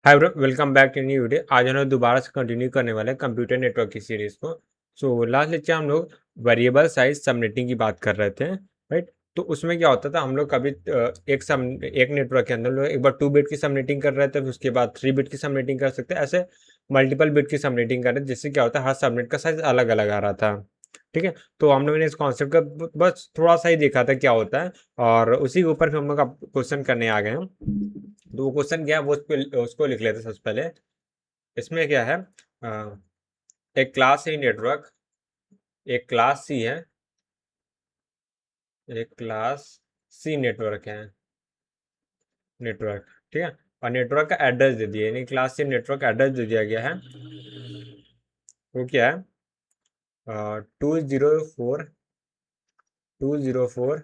Hi bro, welcome back to new video. आज हम लोग दोबारा से कंटिन्यू करने वाले हैं कंप्यूटर नेटवर्क की सीरीज को। लास्ट लेक्चर हम लोग वेरिएबल साइज सबनेटिंग की बात कर रहे थे, राइट। तो उसमें क्या होता था, हम लोग कभी एक नेटवर्क के अंदर लोग एक बार 2 बिट की सबनेटिंग कर रहे थे, फिर उसके बाद 3 बिट की सबनेटिंग कर सकते हैं, ऐसे मल्टीपल बिट की सबनेटिंग कर रहे थे, जिससे क्या होता है हर सबनेट का साइज अलग अलग आ रहा था। ठीक है, तो हम लोगों ने इस कॉन्सेप्ट का बस थोड़ा सा ही देखा था क्या होता है, और उसी के ऊपर फिर हम लोग क्वेश्चन करने आ गए हैं। तो वो क्वेश्चन क्या है, वो उसको लिख लेते हैं सबसे पहले। इसमें क्या है, अ, एक क्लास सी नेटवर्क, एक क्लास सी है, एक क्लास सी नेटवर्क है, नेटवर्क। ठीक है, और नेटवर्क का एड्रेस दे दिया, यानी क्लास सी नेटवर्क एड्रेस दे दिया गया है। वो क्या है, 204, 204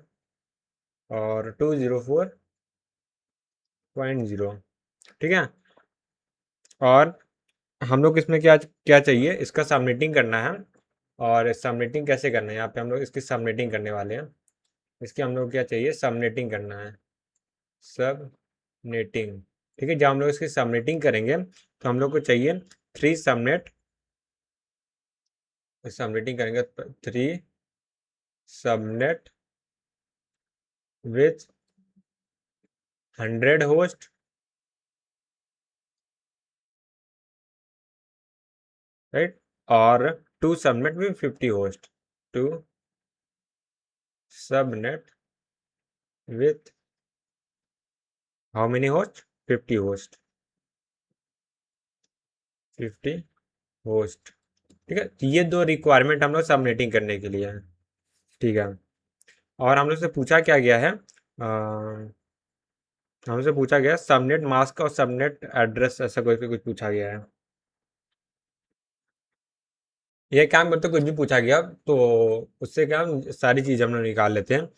और 204.0। ठीक है, और हम लोग इसमें क्या क्या चाहिए, इसका सबनेटिंग करना है। और सबनेटिंग कैसे करना है, यहाँ पे हम लोग इसकी सबनेटिंग करने वाले हैं। इसकी हम लोग क्या चाहिए, सबनेटिंग करना है, सब नेटिंग। ठीक है, जब हम लोग इसकी सबनेटिंग करेंगे तो हम लोग को चाहिए 3 सबनेट। सबनेटिंग करेंगे 3 सबनेट विथ 100 होस्ट, राइट। और 2 subnet with 50 host, 2 subnet with how many host, 50 host, 50 host. ठीक है, तो ये दो रिक्वायरमेंट हम लोग सबनेटिंग करने के लिए है। ठीक है, और हम लोग से पूछा क्या गया है, हमसे पूछा गया सबनेट मास्क और सबनेट एड्रेस, ऐसा कोई कुछ पूछा गया है। ये काम करते कुछ भी पूछा गया तो उससे क्या हम सारी चीज़ हम लोग निकाल लेते हैं।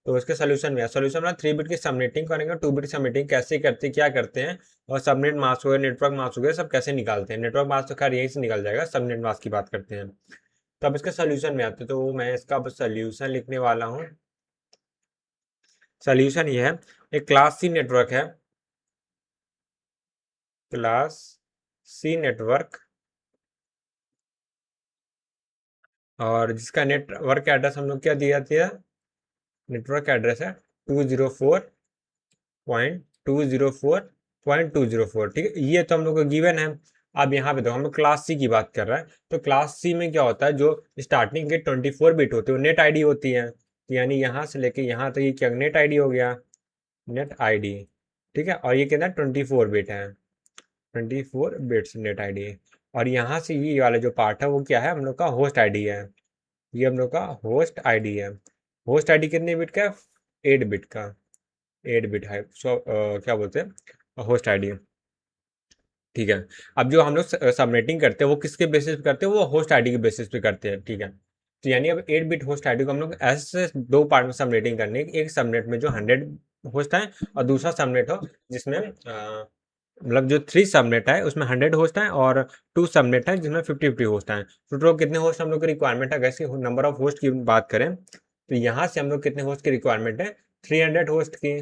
तो उसके सोल्यूशन में है, सोल्यूशन में 3 बिट की सबनेटिंग करेंगे, 2 बिट की सबनेटिंग कैसे करते हैं, क्या करते हैं, और सबनेट मास्क हो गया, नेटवर्क मास्क हो गया, सब कैसे निकालते हैं। नेटवर्क मास्क तो खैर यहीं से निकल जाएगा, सबनेट मास्क की बात करते हैं। तो अब इसके सोल्यूशन में आते हैं, तो मैं इसका सोल्यूशन लिखने वाला हूँ। सोल्यूशन ये है, एक क्लास सी नेटवर्क है, क्लास सी नेटवर्क, और जिसका नेटवर्क एड्रेस हम लोग क्या दिया था, नेटवर्क एड्रेस है 204.204.204। ठीक है, ये तो हम लोग को गिवन है। अब यहाँ पे देखो, हम लोग क्लास सी की बात कर रहे हैं, तो क्लास सी में क्या होता है, जो स्टार्टिंग के 24 बिट होते हैं वो नेट आईडी होती है। तो यानी यहाँ से लेके यहाँ तक ये क्या नेट आईडी हो गया, नेट आईडी। ठीक है, और ये कितना 24 बिट है, 24 बिट्स नेट आईडी। और यहाँ से ये वाला जो पार्ट है वो क्या है, हम लोग का होस्ट आईडी है। ये हम लोग का होस्ट आईडी है। होस्ट आईडी कितने बिट का है, 8 बिट का, 8 बिट है। क्या बोलते हैं, होस्ट आईडी। ठीक है, अब जो हम लोग सबनेटिंग करते हैं वो किसके बेसिस पे करते हैं, वो होस्ट आईडी के बेसिस पे करते हैं। ठीक है, तो यानी अब 8 बिट होस्ट आईडी को हम लोग ऐसे दो पार्ट में सबनेटिंग करने, एक सबनेट में जो 100 होस्ट है, और दूसरा सबनेट हो जिसमें मतलब जो 3 सबनेट है उसमें 100 होस्ट है, और 2 सबनेट है जिसमें 50-50 होस्ट है। टोटल कितने होस्ट हम लोग की रिक्वायरमेंट है, वैसे नंबर ऑफ होस्ट की बात करें तो यहाँ से हम लोग कितने होस्ट की रिक्वायरमेंट है, 300 होस्ट की,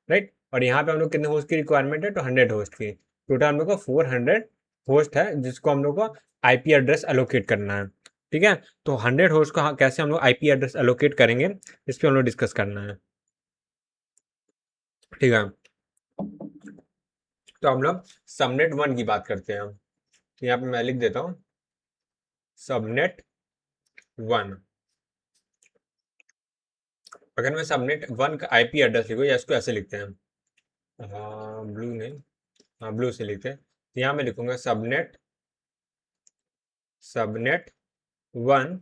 राइट। और यहाँ पे हम लोग कितने होस्ट की रिक्वायरमेंट है, तो 100 होस्ट की। टोटल हम लोग को 400 होस्ट है, जिसको हम लोग को आईपी एड्रेस एलोकेट करना है। ठीक है, तो 100 होस्ट को कैसे हम लोग आईपी एड्रेस एलोकेट करेंगे, इस पर हम लोग डिस्कस करना है। ठीक है, तो हम लोग सबनेट 1 की बात करते हैं। तो यहाँ पे मैं लिख देता हूँ सबनेट 1। अगर मैं सबनेट 1 का आईपी एड्रेस लिखूँ, या इसको ऐसे लिखते हैं, हाँ ब्लू नहीं, हाँ ब्लू से लिखते हैं। तो यहाँ मैं लिखूंगा सबनेट, सबनेट 1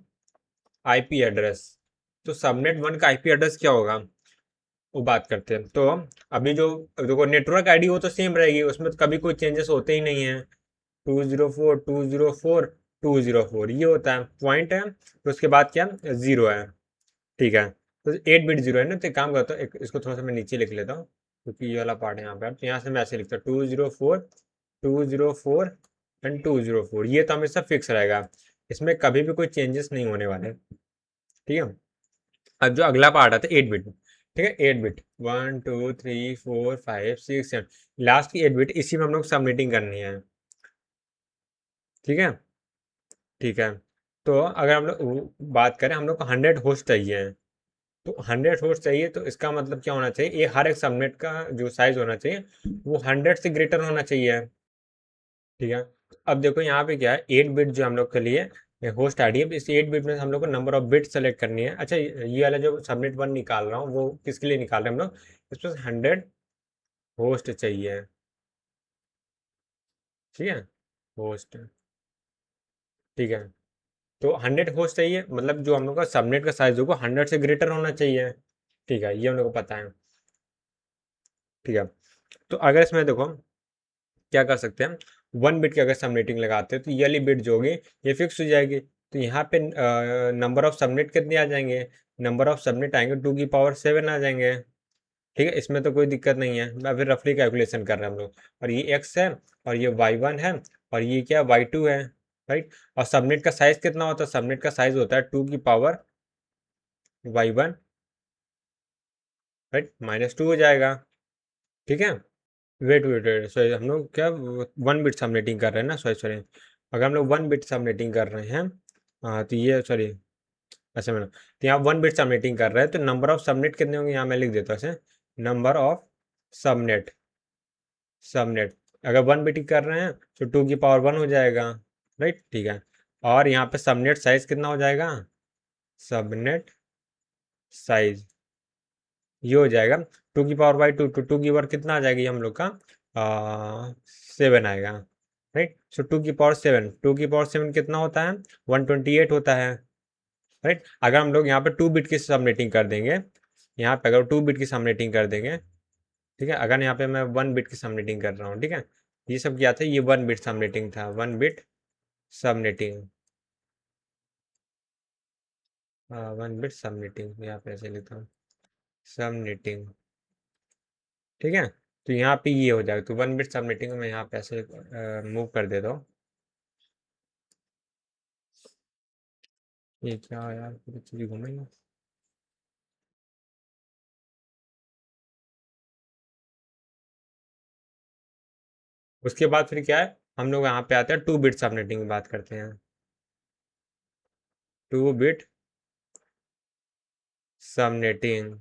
आईपी एड्रेस। तो सबनेट 1 का आईपी एड्रेस क्या होगा, वो बात करते हैं। तो अभी जो देखो नेटवर्क आईडी वो तो सेम रहेगी, उसमें तो कभी कोई चेंजेस होते ही नहीं है। 204.204.204 ये होता है, पॉइंट है, तो उसके बाद क्या, जीरो है। ठीक है, तो 8 बिट जीरो है ना, तो एक काम करता हूँ, इसको थोड़ा सा मैं नीचे लिख लेता हूँ, क्योंकि ये वाला पार्ट है यहाँ पे। तो यहाँ से मैं ऐसे लिखता हूँ 204.204 ये तो हमेशा फिक्स रहेगा, इसमें कभी भी कोई चेंजेस नहीं होने वाले। ठीक है, अब जो अगला पार्ट आता है 8 बिट, ठीक है, 8 बिट 1 2 3 4 5 6 7 लास्ट की 8 बिट इसी में हम लोग सबमिटिंग करनी है। ठीक है, ठीक है। तो अगर हम लोग बात करें, हम लोग को 100 होस्ट चाहिए, तो 100 होस्ट चाहिए, तो इसका मतलब क्या होना चाहिए, ये हर एक सबनेट का जो साइज होना चाहिए वो 100 से ग्रेटर होना चाहिए। ठीक है, अब देखो यहाँ पे क्या है, 8 बिट जो हम लोग के लिए होस्ट आईडी है, इस 8 बिट में हम लोग को नंबर ऑफ बिट सेलेक्ट करनी है। अच्छा, ये वाला जो सबनेट 1 निकाल रहा हूँ वो किसके लिए निकाल रहे हैं हम लोग, इसमें 100 होस्ट चाहिए। ठीक है, होस्ट, ठीक है। तो 100 होस्ट चाहिए, मतलब जो हम लोग का सबनेट का साइज होगा 100 से ग्रेटर होना चाहिए। ठीक है, ये हम लोग को पता है। ठीक है, तो अगर इसमें देखो क्या कर सकते हैं, 1 बिट की अगर सबनेटिंग लगाते हैं तो ये वाली बिट जो होगी ये फिक्स हो जाएगी। तो यहाँ पे नंबर ऑफ सबनेट कितने आ जाएंगे, नंबर ऑफ सबनेट आएंगे 2 की पावर 7 आ जाएंगे। ठीक है, इसमें तो कोई दिक्कत नहीं है, मैं फिर रफली कैलकुलेशन कर रहे हैं हम लोग। और ये एक्स है, और ये y1 है, और ये क्या y2 है। राइट, और सबनेट का साइज कितना होता है, सबनेट का साइज होता है 2 की पावर y1, राइट, -2 हो जाएगा। ठीक है, वेट वेट वेट, सॉरी, हम लोग क्या 1 बिट सबनेटिंग कर रहे हैं ना, सॉरी सॉरी, अगर हम लोग 1 बिट सबनेटिंग कर रहे हैं, हाँ तो ये सॉरी, अच्छा मैंने, तो यहाँ 1 बिट सबनेटिंग कर रहे हैं, तो नंबर ऑफ सबनेट कितने होंगे, यहाँ मैं लिख देता हूँ ऐसे, नंबर ऑफ सबनेट, सबनेट, अगर 1 बिट कर रहे हैं तो 2 की पावर 1 हो जाएगा। राइट, ठीक है, और यहाँ पे सबनेट साइज कितना हो जाएगा, सबनेट साइज ये हो जाएगा 2 की पावर 2, टू की पावर कितना आ जाएगी हम लोग का, 7 आएगा। राइट, सो 2 की पावर 7, 2 की पावर 7 कितना होता है, 128 होता है। राइट, अगर हम लोग यहाँ पे 2 बिट की सबनेटिंग कर देंगे, यहाँ पे अगर 2 बिट की सबनेटिंग कर देंगे, ठीक है, अगर यहाँ पे मैं 1 बिट की सबनेटिंग कर रहा हूँ, ठीक है, ये सब क्या था, ये 1 बिट सबनेटिंग था, 1 बिट सबनेटिंग, 1 बिट सबनेटिंग, यहाँ पे ऐसे लिखता हूँ, सबनेटिंग। ठीक है, तो यहाँ पे ये हो जाएगा, तो 1 बिट सबनेटिंग में यहाँ पे ऐसे मूव कर देता हूँ। ये क्या है यार, पूरी चीज़ घूमेंगे। उसके बाद फिर क्या है, हम लोग यहाँ पे आते हैं 2 बिट सबनेटिंग की बात करते हैं, 2 bit subnetting.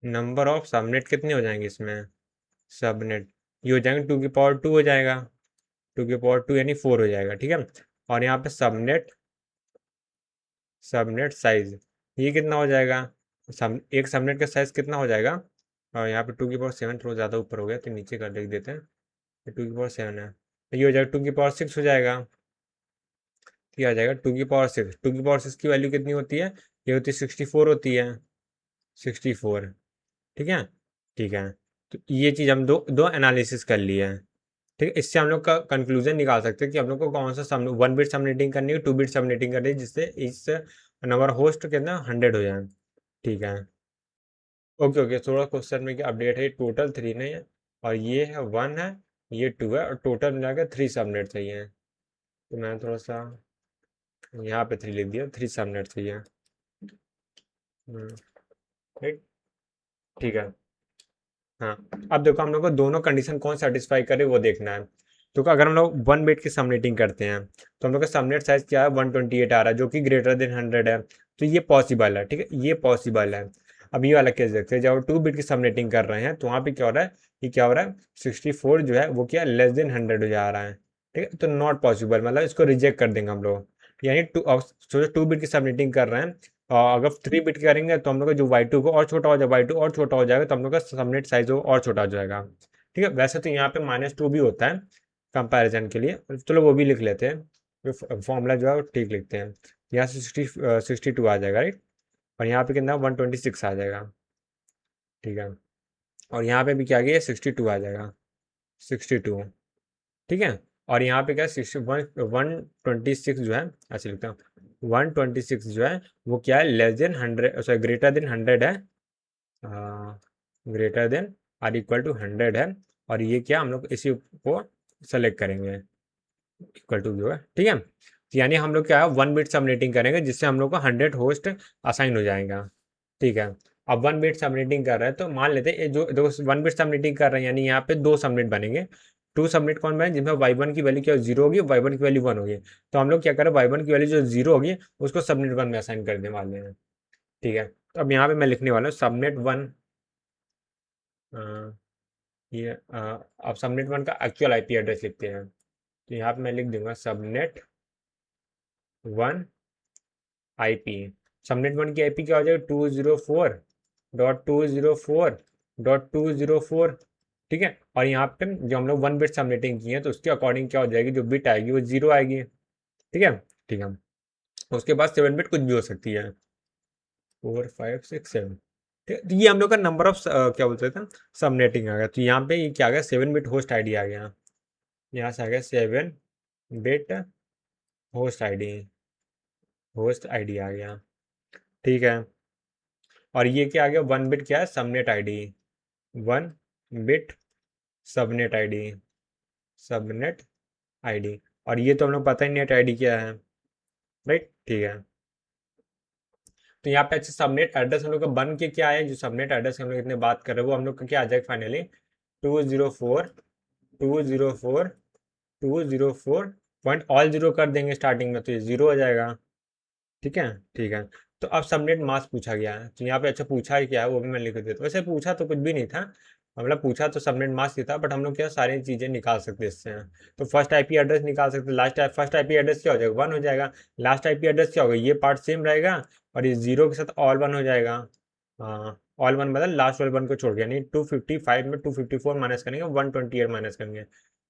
Number of subnet कितने हो जाएंगे इसमें, सबनेट ये हो जाएंगे 2 की पावर 2 हो जाएगा, 2 की पावर 2 यानी 4 हो जाएगा। ठीक है, और यहाँ पे सबनेट, सबनेट साइज ये कितना हो जाएगा, एक सबनेट का साइज कितना हो जाएगा, और यहाँ पे 2 की पावर 7 थोड़ा ज़्यादा ऊपर हो गया तो नीचे कर लिख देते हैं, 2 की पावर 7 है, तो ये हो जाएगा 2 की पावर 6 हो जाएगा। ये आ जाएगा 2 की पावर 6, 2 की पावर 6 की वैल्यू कितनी होती है, ये होती है 64 होती है, 64। ठीक है, ठीक है, तो ये चीज़ हम दो दो एनालिसिस कर लिए हैं। ठीक है, इससे हम लोग का कंक्लूजन निकाल सकते हैं कि हम लोग को कौन सा सब 1 बिट सबनेटिंग करनी है, 2 बिट सबनेटिंग करनी है, जिससे इस नंबर होस्ट कितना 100 हो जाए। ठीक है, ओके ओके, थोड़ा क्वेश्चन में क्या अपडेट है, टोटल 3 नहीं है, और ये है 1 है, ये 2 है, और टोटल मिला के 3 सबनेट चाहिए। तो मैंने थोड़ा सा यहाँ पे 3 लिख दिया, 3 सबनेट चाहिए। ठीक, ठीक है। हाँ, अब देखो हम लोग को दोनों कंडीशन कौन सेटिस्फाई करे वो देखना है। तो अगर हम लोग 1 बिट की सबनेटिंग करते हैं, तो हम लोग का सबनेट साइज क्या है, 128 आ रहा है, जो कि ग्रेटर देन 100 है, तो ये पॉसिबल है। ठीक है, ये पॉसिबल है। अब ये वाला केस देखते हैं, जब 2 बिट की सबनेटिंग कर रहे हैं तो वहाँ पे क्या हो रहा है, ये क्या हो रहा है, 64 जो है वो क्या लेस देन 100 हो जा रहा है। ठीक है, तो नॉट पॉसिबल, मतलब इसको रिजेक्ट कर देंगे हम लोग। यानी सोचो 2 बिट की सबनेटिंग कर रहे हैं, और अगर 3 बिट करेंगे तो हम लोग का जो y2 को और छोटा हो जाएगा, y2 और छोटा हो जाएगा, तो हम लोग का सबनेट साइज और छोटा हो जाएगा। ठीक है, वैसे तो यहाँ पे -2 भी होता है कंपैरिजन के लिए, चलो वो भी लिख लेते हैं, फॉर्मूला जो है वो ठीक लिखते हैं। यहाँ से 62 आ जाएगा, राइट, और यहाँ पे कितना 126 आ जाएगा। ठीक है, और यहाँ पे भी क्या गया 62 आ जाएगा, 62। ठीक है, और यहाँ पे क्या 126 जो है, ऐसे लिखता हूँ, 126 जो है वो क्या है, less than 100, sorry greater than 100 है, greater than or equal to 100 है, और ये क्या हम लोग इसी को सेलेक्ट करेंगे, इक्वल टू जो है। ठीक है, तो यानी हम लोग क्या है 1 बिट सबनेटिंग करेंगे जिससे हम लोग को 100 होस्ट असाइन हो जाएगा। ठीक है, अब 1 बिट सबनेटिंग कर रहे हैं तो मान लेते हैं जो 1 बिट सबनेटिंग कर रहे हैं यानी यहाँ पे 2 सबनेट बनेंगे। 2 सबनेट कौन बने जिसमें y1 की वैल्यू क्या 0 होगी, y1 की वैल्यू 1 होगी। तो हम लोग क्या करें y1 की वैल्यू जो 0 होगी उसको सबनेट 1 में असाइन करने वाले हैं। ठीक है, तो अब यहाँ पे मैं लिखने वाला हूँ सबनेट 1। ये अब सबनेट 1 का एक्चुअल आईपी एड्रेस लिखते हैं। तो यहाँ पे मैं लिख दूंगा सबनेट 1 आईपी। सबनेट 1 की आईपी क्या हो जाएगा 204.204.204। ठीक है, और यहाँ पे जो हम लोग 1 बिट सबनेटिंग की है तो उसके अकॉर्डिंग क्या हो जाएगी, जो बिट आएगी वो 0 आएगी। ठीक है, ठीक है, उसके बाद 7 बिट कुछ भी हो सकती है, 4 5 6 7। ठीक है, तो ये हम लोग का नंबर ऑफ क्या बोलते थे सबनेटिंग आ गया। तो यहाँ पे ये क्या आ गया 7 बिट होस्ट आईडी आ गया। यहाँ से आ गया 7 bit host ID, host ID आ गया। ठीक है, और ये क्या आ गया 1 बिट क्या है subnet ID, 1 bit subnet ID, subnet ID. और ये तो हम लोग पता ही नेट आईडी क्या है, राइट। ठीक है, तो यहाँ पे अच्छा सबनेट एड्रेस हम लोग का बन के क्या है, जो सबनेट एड्रेस हम लोग इतने बात कर रहे हैं वो हम लोग का क्या आ जाएगा फाइनली 204 पॉइंट ऑल जीरो कर देंगे स्टार्टिंग में तो ये 0 हो जाएगा। ठीक है, ठीक है, तो अब सबनेट मास्क पूछा गया है तो यहाँ पे अच्छा पूछा है क्या है वो भी मैं लिख देता हूँ। वैसे पूछा तो कुछ भी नहीं था, मतलब पूछा तो सबनेट मास्क ही था, बट हम लोग क्या सारी चीज़ें निकाल सकते हैं इससे। तो फर्स्ट आईपी एड्रेस निकाल सकते, फर्स्ट आईपी एड्रेस क्या हो जाएगा 1 हो जाएगा, लास्ट आईपी एड्रेस क्या होगा ये पार्ट सेम रहेगा और ये 0 के साथ ऑल 1 हो जाएगा। हाँ, ऑल 1 मतलब लास्ट वाले 1 को छोड़ के, यानी 255 में 254 माइनस करेंगे 128 माइनस करेंगे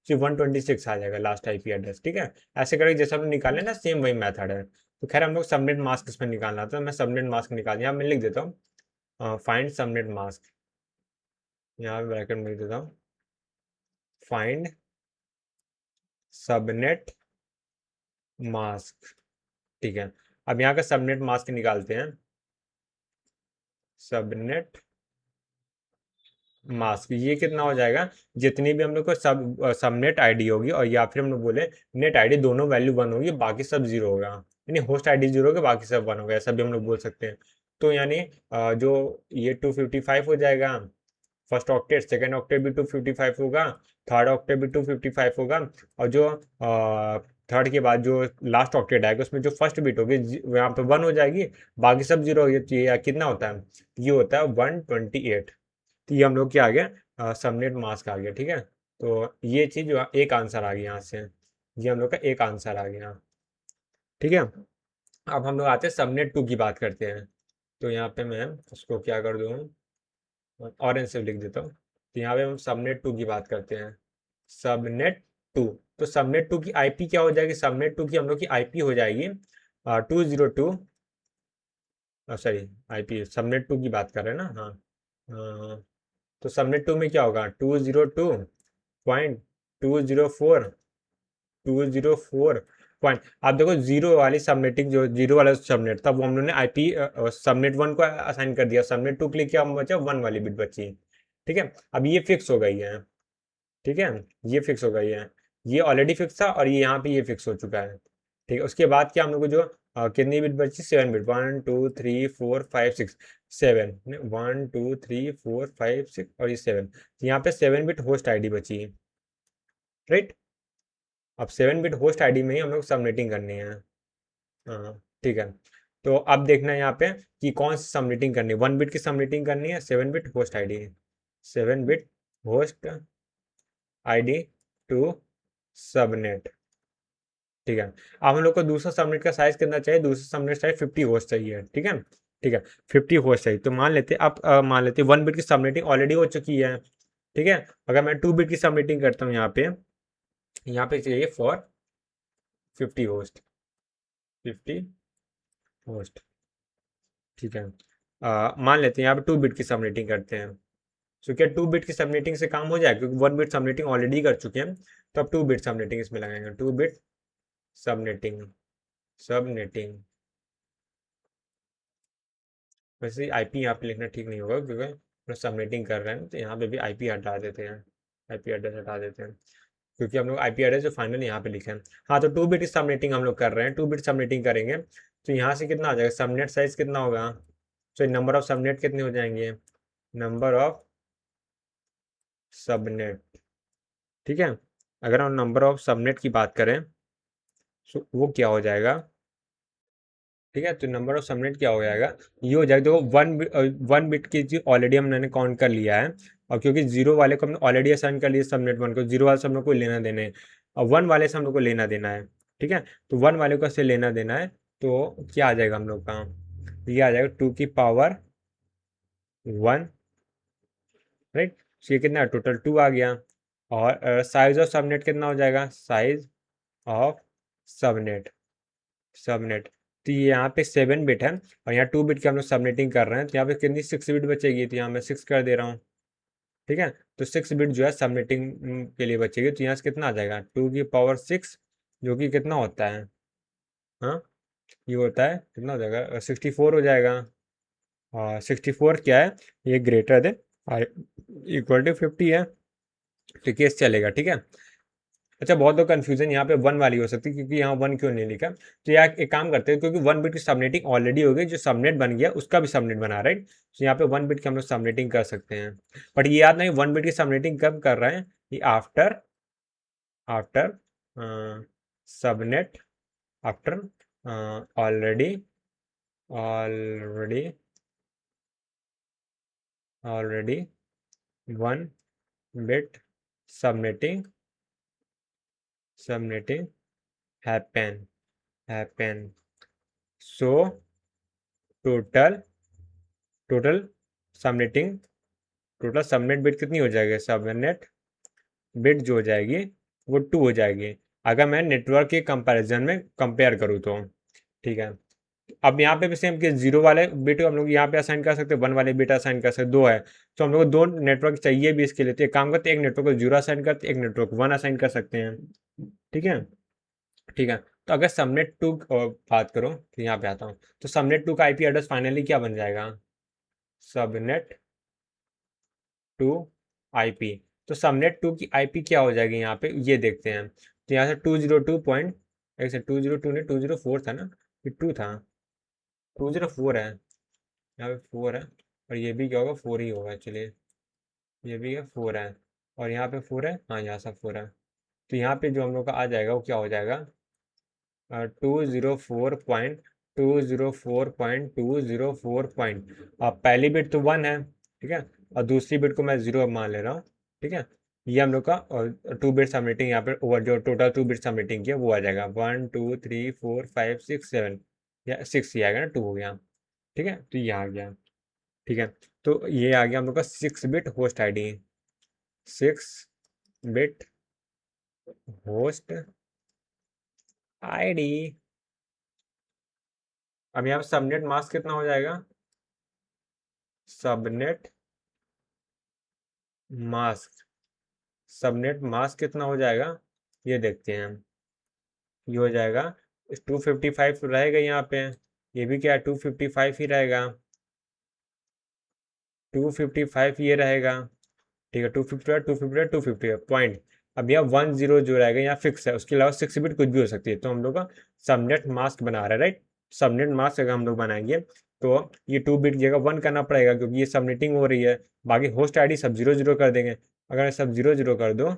सिर्फ 126 आ जाएगा लास्ट आईपी एड्रेस। ठीक है, ऐसे करके जैसे हम निकाले ना सेम वही मेथड है। तो खैर हम लोग सबनेट मास्क इसमें निकालना था, मैं सबनेट मास्क निकाल दिया, मैं लिख देता हूँ फाइंड सबनेट मास्क, यहाँ पे ब्रैकेट में लिख देता हूँ फाइंड सबनेट मास्क। ठीक है, अब यहाँ का सबनेट मास्क निकालते हैं, सबनेट मास्क ये कितना हो जाएगा, जितनी भी हम लोग को सबनेट आईडी होगी और या फिर हम लोग बोले नेट आईडी दोनों वैल्यू 1 होगी बाकी सब 0 होगा, यानी होस्ट आईडी 0 होगा बाकी सब 1 होगा, ऐसा भी हम लोग बोल सकते हैं। तो यानी जो ये 255 हो जाएगा फर्स्ट ऑक्टेट, सेकेंड ऑक्टेट भी 255 होगा, थर्ड ऑक्टेट भी 255 होगा, और जो थर्ड के बाद जो लास्ट ऑक्टेट आएगा उसमें जो फर्स्ट बिट होगी यहाँ पे 1 हो जाएगी, बाकी सब 0 हो जाती है। कितना होता है ये होता है 128। तो ये हम लोग क्या आ गया सबनेट मास्क आ गया। ठीक है, तो ये चीज़ जो एक आंसर आ गया यहाँ से, ये हम लोग का एक आंसर आ गया। ठीक है, अब हम लोग आते हैं सबनेट 2 की बात करते हैं। तो यहाँ पे मैं उसको क्या कर दूँ ऑरेंज से लिख देता हूँ। तो यहाँ पे हम सबनेट 2 की बात करते हैं, सबनेट 2। तो सबनेट 2 की आईपी क्या हो जाएगी, सबनेट 2 की हम लोग की आईपी हो जाएगी 202, सॉरी आईपी सबनेट 2 की बात कर रहे हैं ना। हाँ, तो सबनेट 2 में क्या होगा 202.204 पॉइंट। आप देखो जीरो वाली सबनेटिंग, जो जीरो वाला सबनेट था वो हम लोगों ने आईपी सबनेट 1 को असाइन कर दिया, सबनेट 2 के लिए क्या बचा 1 वाली बिट बची। ठीक है, अब ये फिक्स हो गई है। ठीक है, ये फिक्स हो गई है, ये ऑलरेडी फिक्स था और ये यहाँ पे ये फिक्स हो चुका है। ठीक है, उसके बाद क्या हम लोग को जो कितनी बिट बची 7 बिट, 1 2 3 4 5 6, 7, 1 2 3 4 5 6 और ये 7, यहाँ पे 7 बिट होस्ट आईडी बची है, राइट। अब 7 बिट होस्ट आईडी में ही हम लोग सबनेटिंग करनी है। हाँ, ठीक है, तो अब देखना है यहाँ पे कि कौन सी सबनेटिंग करनी है, 1 बिट की सबनेटिंग करनी है 7 bit host ID, 7 bit host ID to subnet. ठीक है, अब हम लोग को दूसरा सबनेट का साइज कितना चाहिए, दूसरा सबनेट साइज 50 होस्ट चाहिए। ठीक है, ठीक है, 50 होस्ट चाहिए। तो मान लेते अब मान लेते 1 बिट की सबनेटिंग ऑलरेडी हो चुकी है। ठीक है, अगर मैं 2 बिट की सबनेटिंग करता हूँ यहाँ पे चाहिए फॉर 50 होस्ट, 50 होस्ट। ठीक है, मान लेते हैं यहाँ पे 2 बिट की सबनेटिंग करते हैं। तो क्या 2 बिट की सबनेटिंग से काम हो जाएगा, क्योंकि 1 बिट सबनेटिंग ऑलरेडी कर चुके हैं, तो अब 2 बिट सबनेटिंग इसमें लगाएंगे, 2 बिट सबनेटिंग, सबनेटिंग। वैसे आईपी यहाँ पे लिखना ठीक नहीं होगा क्योंकि हम सबनेटिंग कर रहे हैं, तो यहाँ पे भी आईपी हटा देते हैं, आईपी एड्रेस हटा देते हैं। क्योंकि हम लोग आईपी एड्रेस जो फाइनल यहाँ पे लिखे हैं। हाँ, तो 2 बिट सबनेटिंग हम लोग कर रहे हैं, 2 बिट सबनेटिंग करेंगे तो यहाँ से कितना आ जाएगा, सबनेट साइज कितना होगा, तो नंबर ऑफ सबनेट कितने हो जाएंगे, नंबर ऑफ सबनेट। ठीक है, अगर हम नंबर ऑफ सबनेट की बात करें तो वो क्या हो जाएगा, ठीक है, तो नंबर ऑफ सबनेट क्या हो जाएगा, ये हो जाएगा, देखो 1 बिट की चीज ऑलरेडी हमने काउंट कर लिया है, और क्योंकि जीरो वाले को हमने ऑलरेडी असाइन कर लिया सबनेट 1 को, जीरो वाले से हम लोग को लेना देना है, और 1 वाले से हम लोग को लेना देना है। ठीक है, तो 1 वाले को से लेना देना है, तो क्या आ जाएगा हम लोग का, ये आ जाएगा 2 की पावर 1, राइट। ये कितना टोटल 2 आ गया, और साइज ऑफ सबनेट कितना हो जाएगा, साइज ऑफ सबनेट, सबनेट, तो ये यहाँ पे 7 बिट है, और यहाँ 2 बिट की हम लोग सबनेटिंग कर रहे हैं, तो यहाँ पे कितनी 6 बिट बचेगी, तो यहाँ मैं 6 कर दे रहा हूँ। ठीक है, तो 6 बिट जो है सबनेटिंग के लिए बचेगी, तो यहाँ से कितना आ जाएगा, 2 की पावर 6, जो कि कितना होता है, हाँ, ये होता है कितना हो जाएगा, 64 हो जाएगा, और 64 क्या है, ये ग्रेटर देन इक्वल टू 50 है, तो केस चलेगा। ठीक है, अच्छा, बहुत लोग कन्फ्यूजन यहाँ पे 1 वाली हो सकती है, क्योंकि यहाँ 1 क्यों नहीं लिखा, तो यार एक काम करते हैं, क्योंकि 1 बिट की सबनेटिंग ऑलरेडी हो गई, जो सबनेट बन गया उसका भी सबनेट बना, राइट, तो यहाँ पे 1 बिट की हम लोग सबनेटिंग कर सकते हैं, बट ये याद नहीं 1 बिट की सबनेटिंग कब कर रहे हैं, ये after after subnet, after already already already 1 bit subnetting subnetting happen so total total subnetting total subnet bit कितनी हो जाएगी, सबनेट बिट जो हो जाएगी वो 2 हो जाएगी, अगर मैं नेटवर्क के कंपैरिजन में कंपेयर करूँ तो। ठीक है, अब यहाँ पे भी सेम कि जीरो वाले बिट हम लोग यहाँ पे असाइन कर सकते हैं, 1 वाले बिट असाइन कर सकते हैं, 2 है, तो हम लोग को 2 नेटवर्क चाहिए भी इसके लिए, तो एक काम करते हैं, एक नेटवर्क को 0 असाइन करते हैं, एक नेटवर्क 1 असाइन कर सकते हैं। ठीक है, ठीक है, तो अगर सबनेट 2 बात करो तो यहाँ पे आता हूँ, तो सबनेट 2 का आईपी एड्रेस फाइनली क्या बन जाएगा, सबनेट 2 आईपी, तो सबनेट 2 की आईपी क्या हो जाएगी यहाँ पे, ये देखते हैं, तो यहाँ से 202 पॉइंट, एक से 202 ने 204 था ना, ये 2 था, 204 है, यहाँ पे 4 है, और ये भी क्या होगा, 4 ही होगा, चलिए, ये भी है 4 है, और यहाँ पे 4 है, हाँ यहाँ सब 4 है, तो यहाँ पे जो हम लोग का आ जाएगा वो क्या हो जाएगा, 204.204.204 अब पहली बिट तो 1 है, ठीक है, और दूसरी बिट को मैं 0 मान ले रहा हूँ। ठीक है, ये हम लोग का 2 बिट सबमिटिंग यहाँ पे ओवर जो टोटल 2 बिट सबमिटिंग किया वो आ जाएगा 1 2 3 4 5 6 7, या 6 ही आएगा ना, 2 हो गया। ठीक है, तो ये आ गया। ठीक है, तो ये आ गया हम लोग का 6 bit host ID, 6 bit host ID. अब यहाँ पे सबनेट मास्क कितना हो जाएगा, सबनेट मास्क सबनेट मास्क कितना हो जाएगा, ये देखते हैं हम, ये हो जाएगा 255 रहेगा यहाँ पे, ये भी क्या है 255 ही रहेगा, 255 ये रहेगा। ठीक है, 250 पॉइंट, अब यहाँ 10 जो रहेगा यहाँ फिक्स है, उसके अलावा 6 बिट कुछ भी हो सकती है, तो हम लोग का सबनेट मास्क बना रहा है, राइट, सबनेट मास्क अगर हम लोग बनाएंगे तो ये 2 बिट की जगह 1 करना पड़ेगा, क्योंकि ये सबनेटिंग हो रही है, बाकी होस्ट आईडी सब 0 0 कर देंगे, अगर सब 0 0 कर दो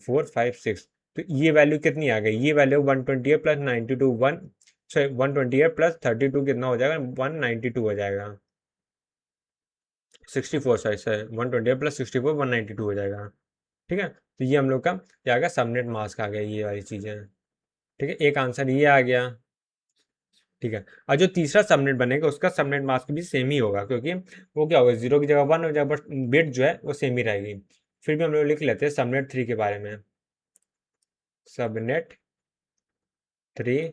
4 5 6, तो ये वैल्यू कितनी आ गई, ये वैल्यू 128 + 92 128 + 32 कितना हो जाएगा, 192 हो जाएगा, 64 सॉरी सर 128 + 64 192 हो जाएगा। ठीक है, तो ये हम लोग का क्या आ गया, सबनेट मास्क आ गया, ये वाली चीज़ें। ठीक है, एक आंसर ये आ गया। ठीक है, और जो तीसरा सबनेट बनेगा उसका सबनेट मास्क भी सेम ही होगा, क्योंकि वो क्या होगा, 0 की जगह 1 हो जाएगा, बट बिट जो है वो सेम ही रहेगी। फिर भी हम लोग लिख लेते हैं सबनेट 3 के बारे में, सबनेट 3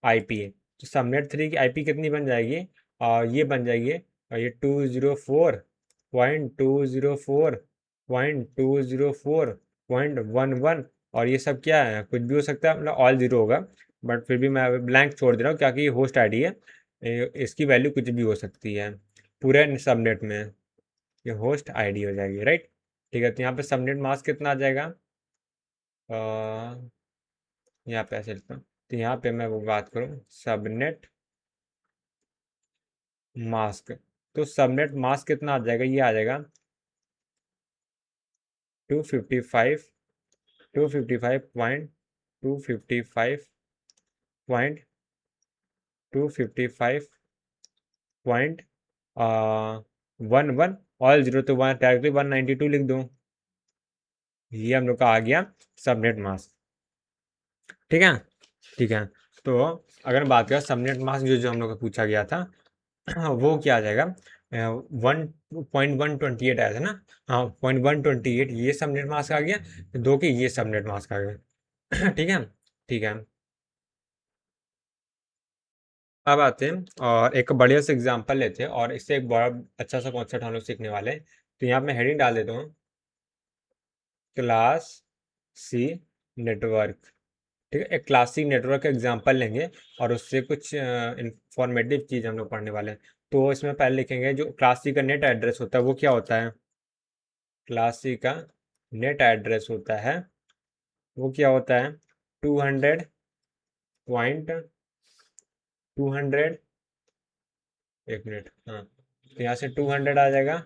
आईपी, तो सबनेट 3 की आईपी कितनी बन जाएगी, और ये बन जाएगी, और ये 204.204.204.11, और ये सब क्या है, कुछ भी हो सकता है, मतलब ऑल 0 होगा, बट फिर भी मैं ब्लैंक छोड़ दे रहा हूँ, क्योंकि ये होस्ट आईडी है, इसकी वैल्यू कुछ भी हो सकती है पूरे सबनेट में, ये होस्ट आईडी हो जाएगी, राइट। ठीक है, तो यहाँ पे सबनेट मास्क कितना आ जाएगा, यहाँ पे ऐसे लिखता हूँ, तो यहाँ पे मैं वो बात करूँ सबनेट मास्क, तो सबनेट मास्क कितना आ जाएगा, ये आ जाएगा 255 255 वन वन ऑल जीरो, तो वहाँ डायरेक्टली 192 लिख दूँ। ये हम लोग का आ गया सबनेट मास्क। ठीक है, ठीक है। तो अगर बात करें सबनेट मास्क जो जो हम लोग का पूछा गया था वो क्या आ जाएगा, 1.128 आया था ना। हाँ, 0.128 ये सबनेट मास्क आ गया, दो के ये सबनेट मास्क आ गया। ठीक है, ठीक है। अब आते हैं और एक बढ़िया से एग्जांपल लेते हैं और इससे एक बड़ा अच्छा सा कॉन्सेप्ट हम लोग सीखने वाले हैं। तो यहाँ पे हेडिंग डाल देता हूँ, क्लास सी नेटवर्क। ठीक है, एक क्लासिक नेटवर्क का एग्जांपल लेंगे और उससे कुछ इंफॉर्मेटिव चीज़ हम लोग पढ़ने वाले हैं। तो इसमें पहले लिखेंगे जो क्लास सी का नेट एड्रेस होता है वो क्या होता है। क्लास सी का नेट एड्रेस होता है, वो क्या होता है, 200 एक मिनट, हाँ, तो यहाँ से 200 आ जाएगा,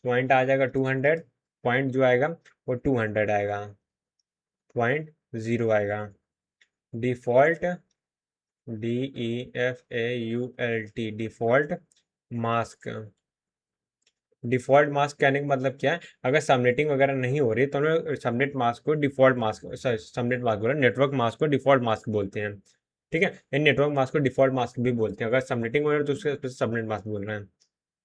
पॉइंट आ जाएगा 200, पॉइंट जो आएगा वो 200 आएगा, पॉइंट ज़ीरो आएगा। Default, DEFAULT, default mask. Default mask कहने का मतलब क्या है, अगर सबनेटिंग वगैरह नहीं हो रही तो हम लोग सबनेट मास्क को डिफ़ॉल्ट मास्क, सबनेट मास्क बोल रहे हैं, नेटवर्क मास्क को डिफ़ॉल्ट मास्क बोलते हैं। ठीक है, इन नेटवर्क मास्क को डिफ़ॉल्ट मास्क भी बोलते हैं, अगर सबनेटिंग हो रही है तो उसके सबनेट मास्क बोल रहे हैं।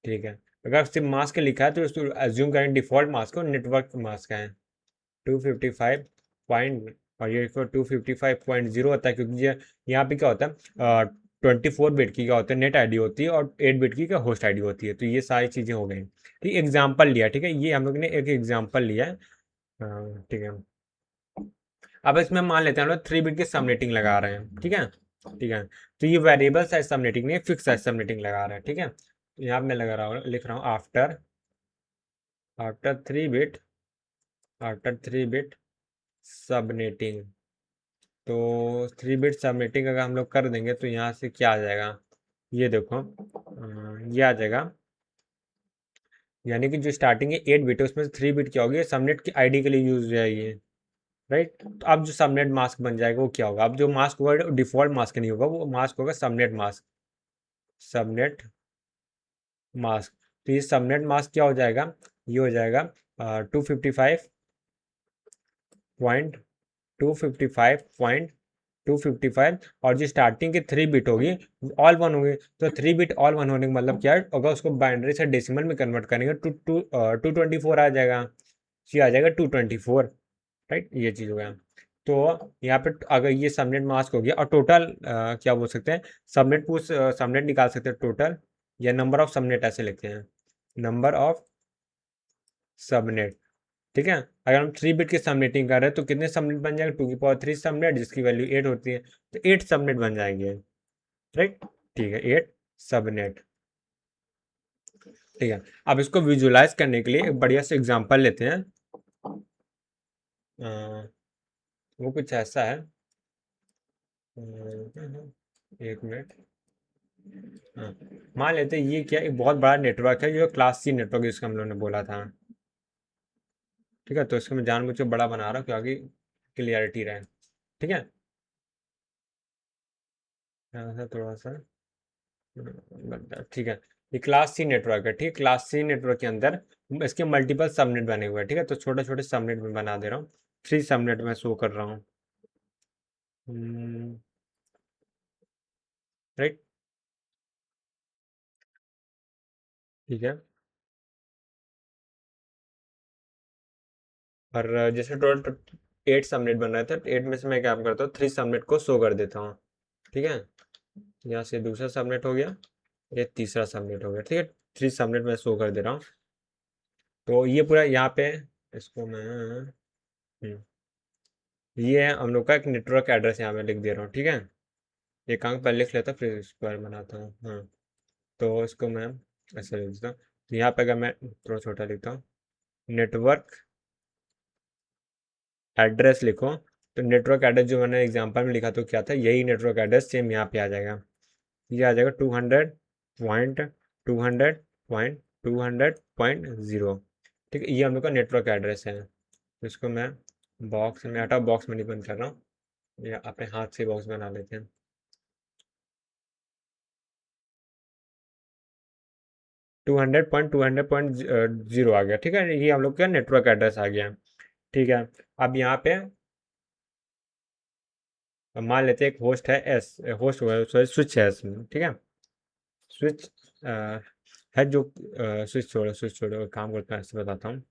ठीक है, अगर सिर्फ मास्क लिखा है तो उसको एज्यूम करें डिफ़ॉल्ट मास्क को नेटवर्क मास्क है। 255 पॉइंट, और ये 255.0 होता है क्योंकि ये यहाँ पे क्या होता है, 24 बिट की क्या होता है नेट आईडी होती है और 8 बिट की क्या होस्ट आईडी होती है। तो ये सारी चीज़ें हो गई। ठीक, एग्जाम्पल लिया, ठीक है, ये हम लोग ने एक एग्जाम्पल लिया है। ठीक है, अब इसमें मान लेते हैं हम लोग 3 बिट की सबनेटिंग लगा रहे हैं। ठीक है, ठीक है, तो ये वेरिएबल साइज सबनेटिंग नहीं, फिक्स साइज सबनेटिंग लगा रहे हैं। ठीक है, तो यहाँ मैं लगा रहा हूँ, लिख रहा हूँ after after 3 bit, after 3 bit subnetting. तो 3 बिट सबनेटिंग अगर हम लोग कर देंगे तो यहाँ से क्या आ जाएगा, ये देखो, ये आ जाएगा, यानी कि जो स्टार्टिंग है 8 बिट है उसमें से 3 बिट क्या होगी, सबनेट की आईडी के लिए यूज हो जाएगी। राइट, तो अब जो सबनेट मास्क बन जाएगा वो क्या होगा, अब जो मास्क होगा डिफॉल्ट मास्क नहीं होगा, वो मास्क होगा सबनेट मास्क, सबनेट मास्क। तो ये सबनेट मास्क क्या हो जाएगा, ये हो जाएगा 255.255.255, और जो स्टार्टिंग की 3 बिट होगी ऑल वन होगी। तो 3 बिट ऑल वन होने का मतलब क्या है, अगर उसको बाइनरी से डेसिमल में कन्वर्ट करेंगे टू टू 224 आ जाएगा, ये आ जाएगा 224। राइट, ये चीज़ हो गया। तो यहाँ पे अगर ये सबनेट मास्क हो गया और टोटल क्या बोल सकते हैं, सबनेट पूछ सबनेट निकाल सकते हैं टोटल, या नंबर ऑफ सबनेट ऐसे लिखते हैं, नंबर ऑफ सबनेट। ठीक है, अगर हम 3 बिट की सबनेटिंग कर रहे हैं तो कितने सबनेट बन जाएंगे, 2 की पावर 3 सबनेट जिसकी वैल्यू 8 होती है, तो 8 सबनेट बन जाएंगे। राइट, ठीक है, 8 सबनेट। ठीक है, अब इसको विजुलाइज करने के लिए एक बढ़िया से एग्जांपल लेते हैं। वो कुछ ऐसा है, एक मिनट, हाँ, मान लेते हैं ये क्या एक बहुत बड़ा नेटवर्क है जो क्लास सी नेटवर्क जिसका हम लोगों ने बोला था। ठीक है, तो इसको मैं जानबूझ के बड़ा बना रहा हूँ क्योंकि क्लियरिटी रहे। ठीक है, यहाँ से थोड़ा सा ठीक है, ये क्लास सी नेटवर्क है। ठीक, क्लास सी नेटवर्क के अंदर इसके मल्टीपल सबनेट बने हुए हैं। ठीक है, तो छोटे छोटे सबनेट में बना दे रहा हूँ, 3 सबनेट में शो कर रहा हूँ। राइट, ठीक है, और जैसे टोटल 8 सबनेट बन रहे थे, 8 में से मैं क्या करता हूँ, 3 सबनेट को शो कर देता हूँ। ठीक है, यहाँ से दूसरा सबनेट हो गया, ये तीसरा सबनेट हो गया। ठीक है, 3 सबनेट में शो कर दे रहा हूँ। तो ये पूरा यहाँ पे, इसको मैं ये है हम लोग का एक नेटवर्क एड्रेस यहाँ पे लिख दे रहा हूँ। ठीक है, एक अंक पहले लिख लेता फिर स्क्वायर बनाता हूँ। हाँ, तो इसको मैं ऐसे लिख देता हूँ। तो यहाँ पे अगर मैं थोड़ा छोटा लिखता हूँ, नेटवर्क एड्रेस लिखो, तो नेटवर्क एड्रेस जो मैंने एग्जांपल में लिखा तो क्या था, यही नेटवर्क एड्रेस सेम यहाँ पे आ जाएगा। ये आ जाएगा 200.200.200.0। ठीक है, ये हम लोग का नेटवर्क एड्रेस है। इसको मैं बॉक्स में हटा, बॉक्स में नहीं बंद कर रहा हूँ, या अपने हाथ से बॉक्स बना लेते हैं। 200.200.0 आ गया। ठीक है, ये हम लोग का नेटवर्क एड्रेस आ गया। ठीक है, अब यहाँ पे मान लेते हैं एक होस्ट है एस, होस्ट सॉरी स्विच है इसमें। ठीक है, स्विच है जो स्विच छोड़ो काम करता है, ऐसे बताता हूँ।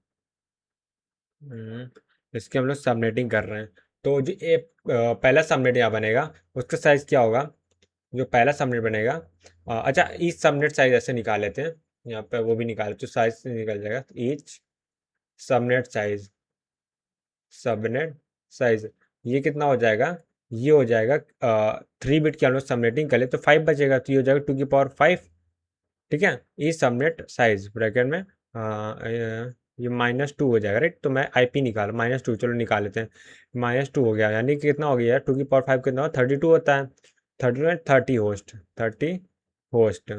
इसके हम लोग सबनेटिंग कर रहे हैं। तो जो ये पहला सबनेट यहाँ बनेगा, उसका साइज क्या होगा, जो पहला सबनेट बनेगा। अच्छा, ईच सबनेट साइज ऐसे निकाल लेते हैं, यहाँ पे वो भी निकाल तो साइज निकल जाएगा। Each subnet size, subnet size ये कितना हो जाएगा, ये हो जाएगा 3 बिट की हम लोग सबनेटिंग कर ले तो 5 बचेगा, तो ये हो जाएगा 2 की पावर 5। ठीक है, ये सबनेट साइज ब्रैकेट में ये -2 हो जाएगा, राइट। तो मैं आईपी निकाल -2, चलो निकाल लेते हैं। -2 हो गया, यानी कि कितना हो गया, 2 की पावर 5 कितना हो, 32 होता है। 30 होस्ट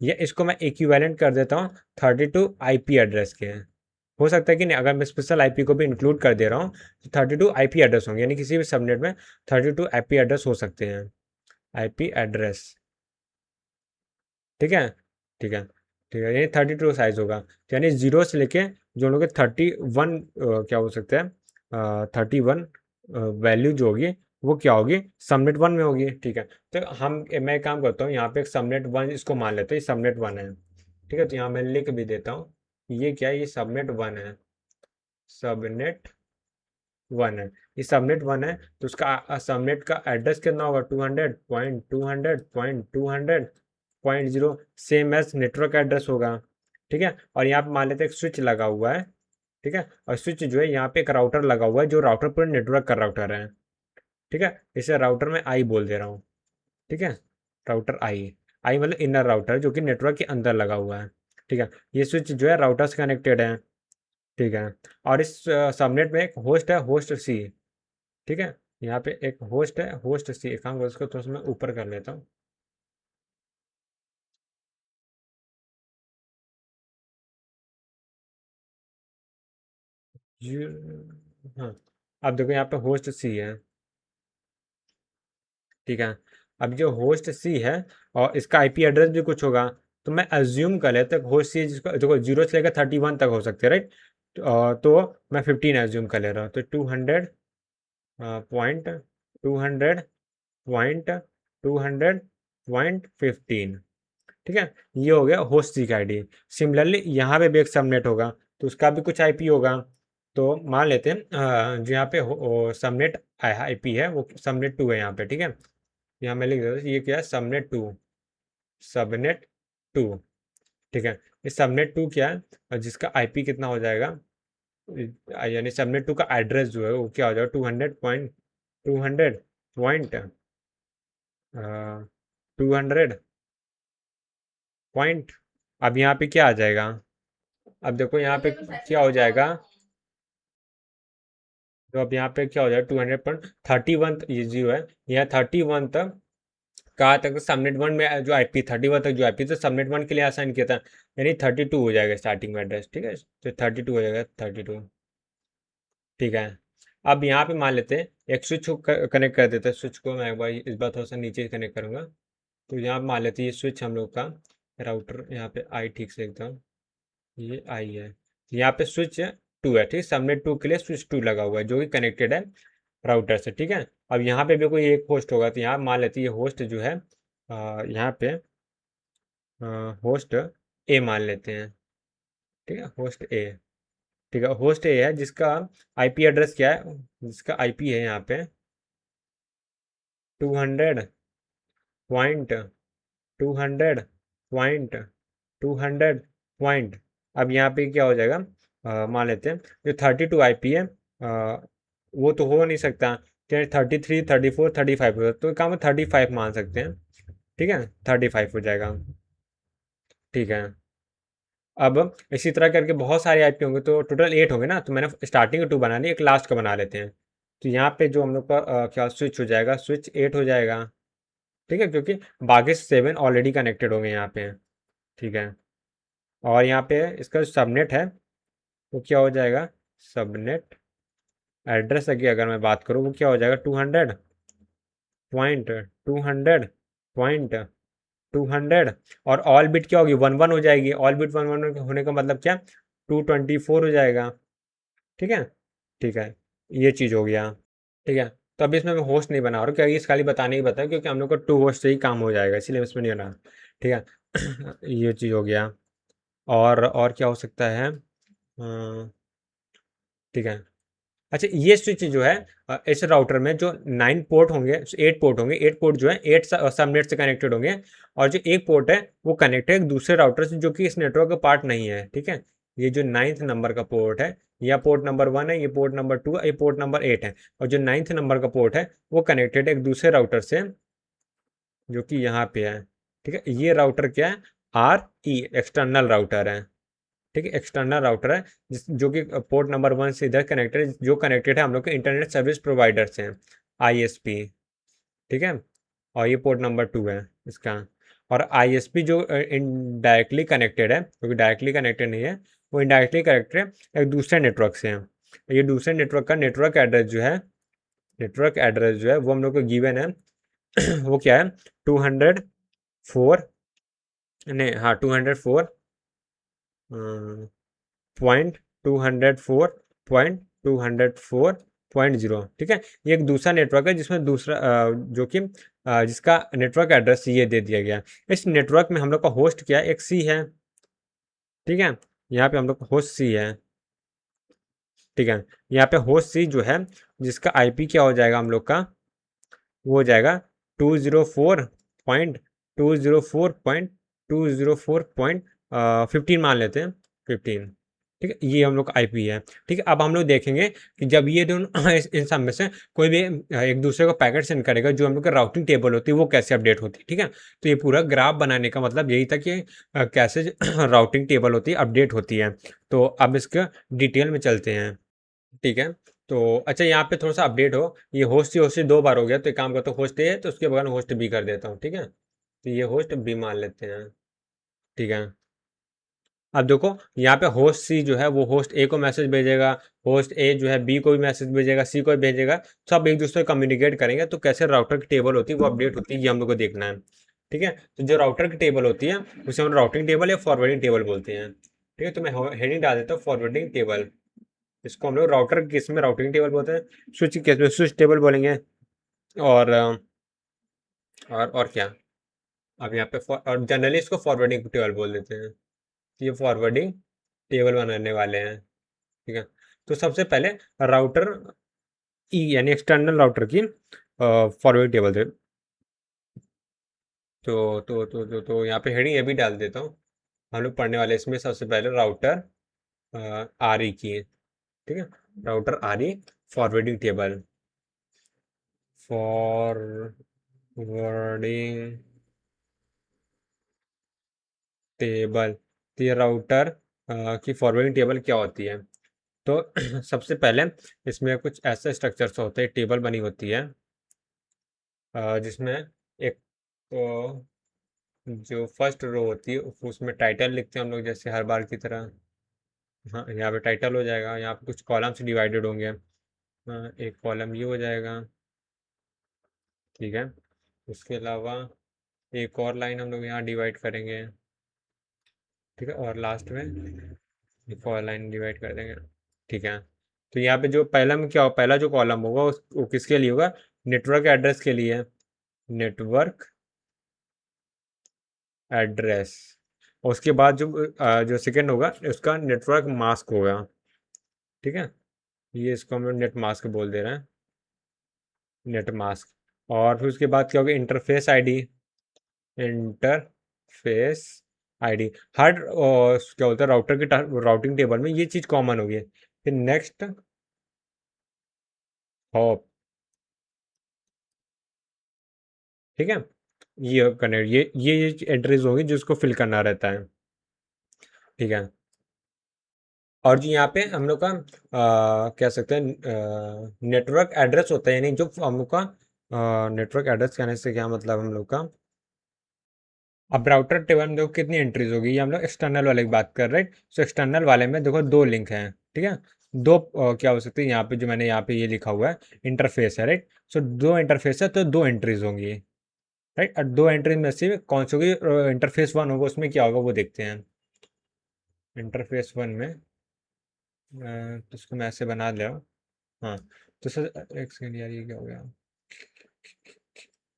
ये इसको मैं इक्विवेलेंट कर देता हूँ 32 आईपी एड्रेस के। हो सकता है कि नहीं, अगर मैं स्पेशल आईपी को भी इंक्लूड कर दे रहा हूँ तो 32 आईपी एड्रेस होंगे, यानी किसी भी सबनेट में 32 आईपी एड्रेस हो सकते हैं, आईपी एड्रेस। ठीक है, ठीक है, ठीक है, ये 32 साइज होगा, यानी जीरो से लेके जो लोग 31 क्या हो सकता है, 31 वैल्यू जो होगी वो क्या होगी, सबनेट 1 में होगी। ठीक है, तो मैं काम करता हूँ, यहाँ पे एक सबनेट 1 इसको मान लेते हैं, ये सबनेट 1 है। ठीक है, तो यहाँ मैं लिख भी देता हूँ, ये क्या है, ये सबनेट 1 है, सबनेट 1 है, ये सबनेट 1 है। तो उसका सबनेट का एड्रेस कितना होगा, 200.200.200.0, सेम एज नेटवर्क एड्रेस होगा। ठीक है, और यहाँ पे मान लेते हैं एक स्विच लगा हुआ है। ठीक है, और स्विच जो है यहाँ पे एक राउटर लगा हुआ है, जो राउटर पूरे नेटवर्क का राउटर है। ठीक है, इसे राउटर में आई बोल दे रहा हूँ। ठीक है, राउटर आई, आई मतलब इनर राउटर जो कि नेटवर्क के अंदर लगा हुआ है। ठीक है, ये स्विच जो है राउटर से कनेक्टेड है। ठीक है, और इस सबनेट में एक होस्ट है, होस्ट सी। ठीक है, यहाँ पे एक होस्ट है, होस्ट सी, एक काम उसको थोड़ा सा मैं ऊपर कर लेता हूँ। हाँ, अब देखो यहाँ पे होस्ट सी है। ठीक है, अब जो होस्ट सी है और इसका आईपी एड्रेस भी कुछ होगा, तो मैं अज्यूम कर लेता हूँ होस्ट सी जिसको देखो 0 से लेकर 31 तक हो सकते हैं, राइट। तो मैं 15 एज्यूम कर ले रहा हूँ, तो 200.200.200.15। ठीक है, ये हो गया होस्ट सी का आईडी। सिमिलरली यहाँ पे भी एक सबनेट होगा, तो उसका भी कुछ आईपी होगा। तो मान लेते हैं जो यहाँ पे सबनेट आईपी है वो सबनेट 2 है यहाँ पे। ठीक है, यहाँ मैं लिख देता हूँ, ये क्या है, सबनेट 2, सबनेट 2। ठीक है, इस सबनेट 2 क्या है, और जिसका आईपी कितना हो जाएगा, यानी सबनेट 2 का एड्रेस जो है वो क्या हो जाएगा, 200.200.200 पॉइंट। अब यहाँ पे क्या आ जाएगा, अब देखो यहाँ पे क्या हो जाएगा, तो अब यहाँ पे क्या हो जाएगा, 200.31, ये 0 है, यहाँ 31 तक, कहाँ तक, सबनेट 1 में जो आईपी 31 तक जो आईपी तो सबनेट 1 के लिए असाइन किया था, यानी 32 हो जाएगा स्टार्टिंग में एड्रेस। ठीक है, तो 32 हो जाएगा, 32। ठीक है, अब यहाँ पे मान लेते हैं एक स्विच को कनेक्ट कर देते हैं, स्विच को मैं एक बार इस बार थोड़ा सा नीचे कनेक्ट करूँगा। तो यहाँ पे मान लेते हैं ये स्विच हम लोग का राउटर, यहाँ पे आई ठीक से एकदम, ये आई है, यहाँ पे स्विच 2 है। ठीक, सबनेट 2 के लिए स्विच 2 लगा हुआ है जो कि कनेक्टेड है राउटर से। ठीक है, अब यहाँ पे भी कोई एक होस्ट होगा, तो यहाँ मान लेते हैं ये होस्ट जो है यहाँ पे होस्ट ए मान लेते हैं। ठीक है, होस्ट ए। ठीक है, होस्ट ए है जिसका आईपी एड्रेस क्या है, जिसका आईपी है यहाँ पे 200.200.200. अब यहाँ पे क्या हो जाएगा, मान लेते हैं जो 32 आईपी है, वो तो हो नहीं सकता, चाहे 33, 34, 35 हो, तो काम 35 मान सकते हैं। ठीक है, 35 हो जाएगा। ठीक है, अब इसी तरह करके बहुत सारे आईपी होंगे, तो टोटल 8 होंगे ना, तो मैंने स्टार्टिंग का 2 बना लिया, एक लास्ट का बना लेते हैं। तो यहाँ पे जो हम लोग का क्या स्विच हो जाएगा, स्विच 8 हो जाएगा। ठीक है, क्योंकि बाकी 7 ऑलरेडी कनेक्टेड हो गए यहाँ पे। ठीक है, और यहाँ पे इसका जो सबनेट है वो क्या हो जाएगा, सबनेट एड्रेस की अगर मैं बात करूँ वो क्या हो जाएगा, 200.200.200 और ऑल बिट क्या होगी, 11 हो जाएगी। ऑल बिट 11 होने का मतलब क्या, 224 हो जाएगा। ठीक है, ठीक है, ये चीज़ हो गया। ठीक है, तो अभी इसमें मैं होस्ट नहीं बना रहा हूँ, क्या ये खाली बताने ही बताया, क्योंकि हम लोग को 2 होस्ट से ही काम हो जाएगा, इसलिए मैं इसमें नहीं बना रहा। ठीक है ये चीज़ हो गया। और क्या हो सकता है, ठीक है। अच्छा, ये स्विच जो है इस राउटर में जो 9 पोर्ट होंगे, 8 पोर्ट होंगे, 8 पोर्ट जो है 8 सबनेट से कनेक्टेड होंगे, और जो एक पोर्ट है वो कनेक्ट है एक दूसरे राउटर से जो कि इस नेटवर्क का पार्ट नहीं है। ठीक है, ये जो 9th नंबर का पोर्ट है, यह पोर्ट नंबर 1 है, ये पोर्ट नंबर 2 है, ये पोर्ट नंबर 8 है, और जो 9th नंबर का पोर्ट है वो कनेक्टेड है एक दूसरे राउटर से जो कि यहाँ पे है। ठीक है, ये राउटर क्या है, RE एक्सटर्नल राउटर है। ठीक है, एक्सटर्नल राउटर है जो कि पोर्ट नंबर 1 से इधर कनेक्टेड है, जो कनेक्टेड है हम लोग के इंटरनेट सर्विस प्रोवाइडर से, ISP। ठीक है, और ये पोर्ट नंबर 2 है इसका। और ISP जो इनडायरेक्टली कनेक्टेड है, क्योंकि डायरेक्टली कनेक्टेड नहीं है, वो इनडायरेक्टली कनेक्टेड है एक दूसरे नेटवर्क से। ये दूसरे नेटवर्क का नेटवर्क एड्रेस जो है, वो हम लोग को गिवन है वो क्या है, 204, नहीं हाँ 204.204.204.0। ठीक है, ये एक दूसरा नेटवर्क है जिसमें दूसरा जो कि जिसका नेटवर्क एड्रेस ये दे दिया गया। इस नेटवर्क में हम लोग का होस्ट क्या है, एक सी है। ठीक है, यहाँ पे हम लोग का होस्ट सी है। ठीक है, यहाँ पे होस्ट सी जो है जिसका IP क्या हो जाएगा हम लोग का, वो हो जाएगा 204.204.204.15 मान लेते हैं, 15। ठीक है, ये हम लोग का IP है। ठीक है, अब हम लोग देखेंगे कि जब ये दोनों इन सब में से कोई भी एक दूसरे को पैकेट सेंड करेगा, जो हम लोग का राउटिंग टेबल होती है वो कैसे अपडेट होती है। ठीक है, तो ये पूरा ग्राफ बनाने का मतलब यही था कि कैसे राउटिंग टेबल होती है, अपडेट होती है। तो अब इसका डिटेल में चलते हैं। ठीक है, तो अच्छा यहाँ पे थोड़ा सा अपडेट हो, ये होस्ट ही 2 बार हो गया, तो एक काम करता हूँ, होस्ट ए है तो उसके बगैर होस्ट बी कर देता हूँ। ठीक है, तो ये होस्ट बी मान लेते हैं। ठीक है, अब देखो यहाँ पे होस्ट सी जो है वो होस्ट ए को मैसेज भेजेगा, होस्ट ए जो है बी को भी मैसेज भेजेगा, सी को भी भेजेगा, सब एक दूसरे को कम्युनिकेट करेंगे। तो कैसे राउटर की टेबल होती है वो अपडेट होती है, ये हम लोग को देखना है। ठीक है, तो जो राउटर की टेबल होती है उसे हम राउटिंग टेबल या फॉरवर्डिंग टेबल बोलते हैं। ठीक है, तो मैं हेडिंग डाल देता हूँ फॉरवर्डिंग टेबल। इसको हम लोग राउटर के केस में राउटिंग टेबल बोलते हैं, स्विच के केस में स्विच टेबल बोलेंगे। और और क्या, अब यहाँ पे और जनरली इसको फॉरवर्डिंग टेबल बोल देते हैं। ये फॉरवर्डिंग टेबल बनाने वाले हैं। ठीक है, तो सबसे पहले राउटर ई यानी एक्सटर्नल राउटर की फॉरवर्डिंग टेबल दे। तो यहाँ पे हेडिंग ये भी डाल देता हूँ, हम लोग पढ़ने वाले इसमें सबसे पहले राउटर RE की। ठीक है, router RE forwarding table, forwarding table. तो ये राउटर की फॉरवर्डिंग टेबल क्या होती है, तो सबसे पहले इसमें कुछ ऐसे स्ट्रक्चर्स होते हैं, टेबल बनी होती है जिसमें एक तो जो फर्स्ट रो होती है उसमें टाइटल लिखते हैं हम लोग जैसे हर बार की तरह। हाँ, यहाँ पे टाइटल हो जाएगा, यहाँ पे कुछ कॉलम से डिवाइडेड होंगे। हाँ, एक कॉलम ये हो जाएगा। ठीक है, उसके अलावा एक और लाइन हम लोग यहाँ डिवाइड करेंगे। ठीक है, और लास्ट में एक और लाइन डिवाइड कर देंगे। ठीक है, तो यहाँ पे जो पहला में क्या हो, पहला जो कॉलम होगा वो किसके लिए होगा, नेटवर्क एड्रेस के लिए, नेटवर्क एड्रेस। और उसके बाद जो सेकंड होगा उसका नेटवर्क मास्क होगा। ठीक है, ये इसको हम लोग नेट मास्क बोल दे रहे हैं, नेट मास्क। और फिर उसके बाद क्या होगा, इंटरफेस आईडी, इंटरफेस आईडी। हर क्या बोलते हैं राउटर के राउटिंग टेबल में ये चीज़ कॉमन होगी। फिर नेक्स्ट हॉप। ठीक है, ये कनेक्ट ये एंट्रीज होगी जिसको फिल करना रहता है। ठीक है, और जो यहाँ पे हम लोग का कह सकते हैं नेटवर्क एड्रेस होता है, यानी जो हम लोग का नेटवर्क एड्रेस कहने से क्या मतलब हम लोग का, अब राउटर टेबल में देखो कितनी एंट्रीज होगी, ये हम लोग एक्सटर्नल वाले की बात कर रहे हैं। सो एक्सटर्नल वाले में देखो दो लिंक हैं, ठीक है। दो क्या हो सकती है यहाँ पे, जो मैंने यहाँ पे ये लिखा हुआ है इंटरफेस है, राइट। सो दो इंटरफेस है तो दो एंट्रीज होंगी, राइट। और दो एंट्रीज में से कौन सी होगी, इंटरफेस वन होगा, उसमें क्या होगा वो देखते हैं। इंटरफेस वन में तो इसको मैं ऐसे बना ले रहा हूँ। हाँ, तो सर एक सेकेंड यार, ये क्या हो गया।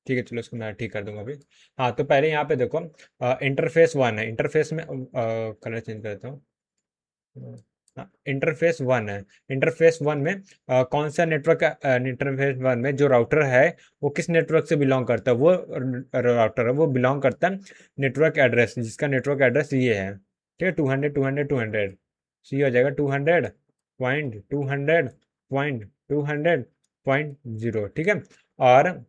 ठीक है, चलो इसको मैं ठीक कर दूंगा अभी। हाँ, तो पहले यहाँ पे देखो इंटरफेस वन है, इंटरफेस में कलर चेंज करता हूँ। हाँ, इंटरफेस वन है। इंटरफेस वन में कौन सा नेटवर्क, इंटरफेस वन में जो राउटर है वो किस नेटवर्क से बिलोंग करता है, वो राउटर है वो बिलोंग करता है नेटवर्क एड्रेस, जिसका नेटवर्क एड्रेस ये है, ठीक है। 200 सी हो जाएगा 200.200.200.0, ठीक है। और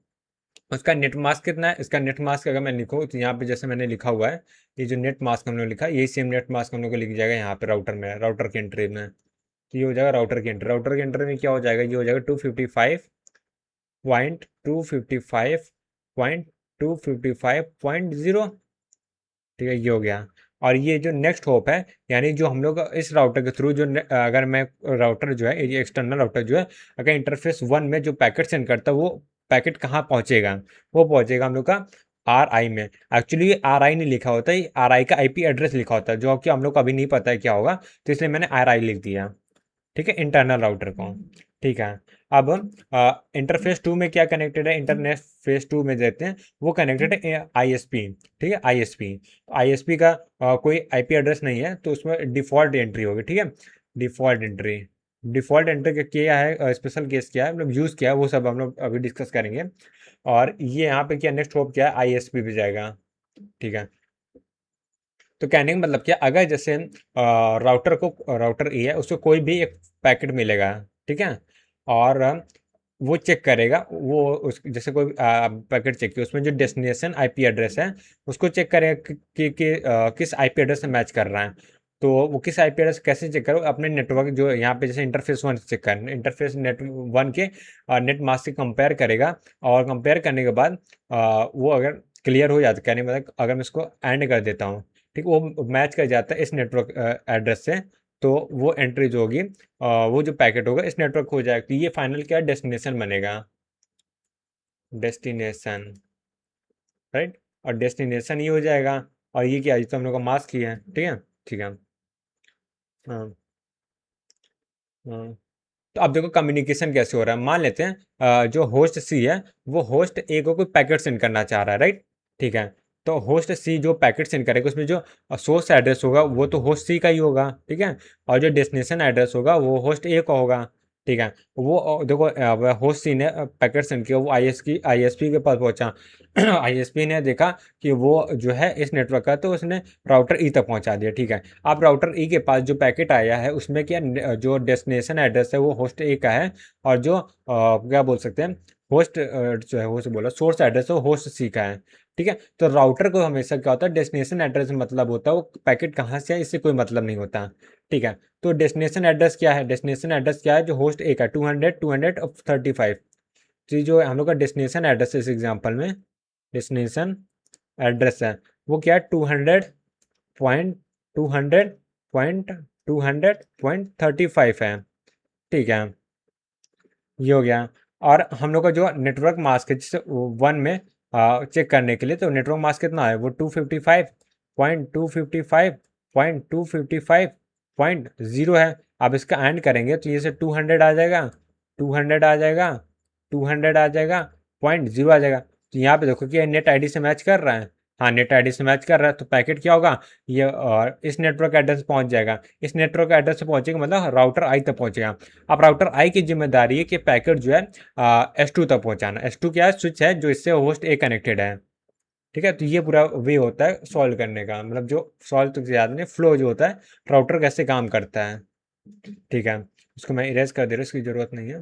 उसका नेट मास्क कितना है, इसका नेट मास्क अगर मैं लिखूँ तो यहाँ पे जैसे मैंने लिखा हुआ है, ये जो नेट मास्क हम लोग लिखा है यही सेम नेट मास्क हम लोग को लिख जाएगा यहाँ पे राउटर में, राउटर की एंट्री में। तो ये हो जाएगा राउटर की एंट्री, राउटर की एंट्री में क्या हो जाएगा, ये हो जाएगा 255.255.255.0, ठीक है, ये हो गया। और ये जो नेक्स्ट होप है, यानी जो हम लोग इस राउटर के थ्रू जो अगर मैं राउटर जो है, ये एक्सटर्नल राउटर जो है, अगर इंटरफेस वन में जो पैकेट सेंड करता है वो पैकेट कहाँ पहुंचेगा, वो पहुंचेगा हम लोग का आर आई में। एक्चुअली ये आर आई नहीं लिखा होता, ये आर आई का आईपी एड्रेस लिखा होता है, जो कि हम लोग को अभी नहीं पता है क्या होगा, तो इसलिए मैंने आर आई लिख दिया, ठीक है, इंटरनल राउटर को। ठीक है। अब इंटरफेस टू में क्या कनेक्टेड है, इंटरनेट फेस टू में देते हैं, वो कनेक्टेड है आईएसपी, ठीक है, आईएसपी। आईएसपी का कोई आईपी एड्रेस नहीं है, तो उसमें डिफॉल्ट एंट्री होगी, ठीक है। डिफॉल्ट एंट्री, डिफॉल्ट एंट्री का क्या है, स्पेशल केस क्या है, मतलब यूज़ क्या है, वो सब हम लोग अभी डिस्कस करेंगे। और ये यहाँ पे क्या नेक्स्ट होप क्या है, आईएसपी पे जाएगा, ठीक है। तो कहने का मतलब क्या, अगर जैसे राउटर को, राउटर ए है उसको कोई भी एक पैकेट मिलेगा, ठीक है। और वो चेक करेगा, वो उस जैसे कोई पैकेट चेक किया, उसमें जो डेस्टिनेशन आईपी एड्रेस है उसको चेक करेगा कि किस आईपी एड्रेस से मैच कर रहा है। तो वो किस आईपी एड्रेस कैसे चेक करो, अपने नेटवर्क जो यहाँ पे जैसे इंटरफेस वन चेक करना, इंटरफेस नेट वन के नेट मास्क से कंपेयर करेगा। और कंपेयर करने के बाद वो अगर क्लियर हो जाता है, कहने का मतलब अगर मैं इसको एंड कर देता हूँ, ठीक, वो मैच कर जाता है इस नेटवर्क एड्रेस से, तो वो एंट्री जो होगी वो जो पैकेट होगा इस नेटवर्क हो जाएगा, तो ये फाइनल क्या डेस्टिनेशन बनेगा, डेस्टिनेशन, राइट। और डेस्टिनेशन ये हो जाएगा। और ये क्या है, ये तो हम लोग का मास्क ही है, ठीक है, ठीक है। हाँ, हाँ। तो अब देखो कम्युनिकेशन कैसे हो रहा है, मान लेते हैं जो होस्ट सी है वो होस्ट ए को कोई पैकेट सेंड करना चाह रहा है, राइट, ठीक है। तो होस्ट सी जो पैकेट सेंड करेगा उसमें जो सोर्स एड्रेस होगा वो तो होस्ट सी का ही होगा, ठीक है। और जो डेस्टिनेशन एड्रेस होगा वो होस्ट ए का होगा, ठीक है। वो देखो होस्ट सी ने पैकेट सेंड किया, वो आईएसपी के पास पहुंचा। आईएसपी ने देखा कि वो जो है इस नेटवर्क का, तो उसने राउटर ई तक पहुंचा दिया, ठीक है। अब राउटर ई के पास जो पैकेट आया है उसमें क्या जो डेस्टिनेशन एड्रेस है वो होस्ट ए का है, और जो क्या बोल सकते हैं होस्ट जो है वो से बोला सोर्स एड्रेस है वो होस्ट सी का है, ठीक है। तो राउटर को हमेशा क्या होता है, डेस्टिनेशन एड्रेस में मतलब होता है वो पैकेट कहाँ से है इससे कोई मतलब नहीं होता, ठीक है। तो डेस्टिनेशन एड्रेस क्या है, डेस्टिनेशन एड्रेस क्या है, जो होस्ट ए का 200.235, तो जो हम लोग का डेस्टिनेशन एड्रेस है इस एग्जाम्पल में, डेस्टिनेशन एड्रेस है वो क्या है 200.200.200.35 है, ठीक है, ये हो गया। और हम लोग का जो नेटवर्क मास्क है जिससे वन में चेक करने के लिए, तो नेटवर्क मास्क कितना है, वो 255.255.255.0 है। अब इसका एंड करेंगे तो ये से 200 आ जाएगा, 200 आ जाएगा, 200 आ जाएगा, 0.0 आ जाएगा। तो यहाँ पे देखो कि ये नेट आईडी से मैच कर रहा है, हाँ नेट आईडी से मैच कर रहा है, तो पैकेट क्या होगा, ये इस नेटवर्क एड्रेस पहुंच जाएगा, इस नेटवर्क एड्रेस से पहुंचेगा मतलब राउटर आई तक पहुंचेगा। अब राउटर आई की जिम्मेदारी है कि पैकेट जो है एस टू तक पहुंचाना, एस टू क्या है, स्विच है जो इससे होस्ट ए कनेक्टेड है, ठीक है। तो ये पूरा वे होता है सॉल्व करने का, मतलब जो सॉल्व तो याद नहीं, फ्लो जो होता है राउटर कैसे काम करता है, ठीक है। उसको मैं इरेज कर दे रहा हूँ, इसकी जरूरत नहीं है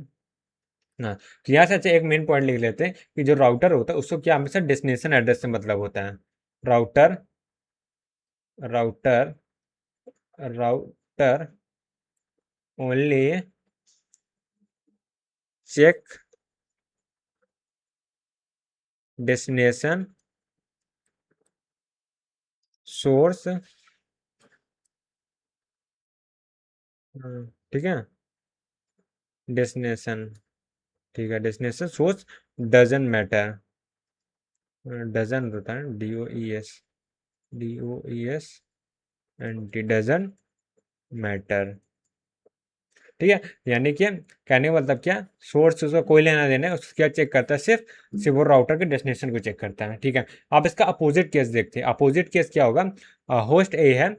ना। तो यहाँ से अच्छा एक मेन पॉइंट लिख लेते हैं कि जो राउटर होता है उसको क्या हमेशा डेस्टिनेशन एड्रेस से मतलब होता है, router router router only check destination source, ठीक है, डेस्टिनेशन, ठीक है, destination source doesn't matter, doesn't होता है DOES, DOES and doesn't matter, ठीक है। यानी कि कहने का मतलब क्या, सोर्स उसका कोई लेना देना है, उसको क्या चेक करता है, सिर्फ सिर्फ वो राउटर के डेस्टिनेशन को चेक करता है, ठीक है। अब इसका अपोजिट केस देखते हैं। अपोजिट केस क्या होगा, होस्ट ए है,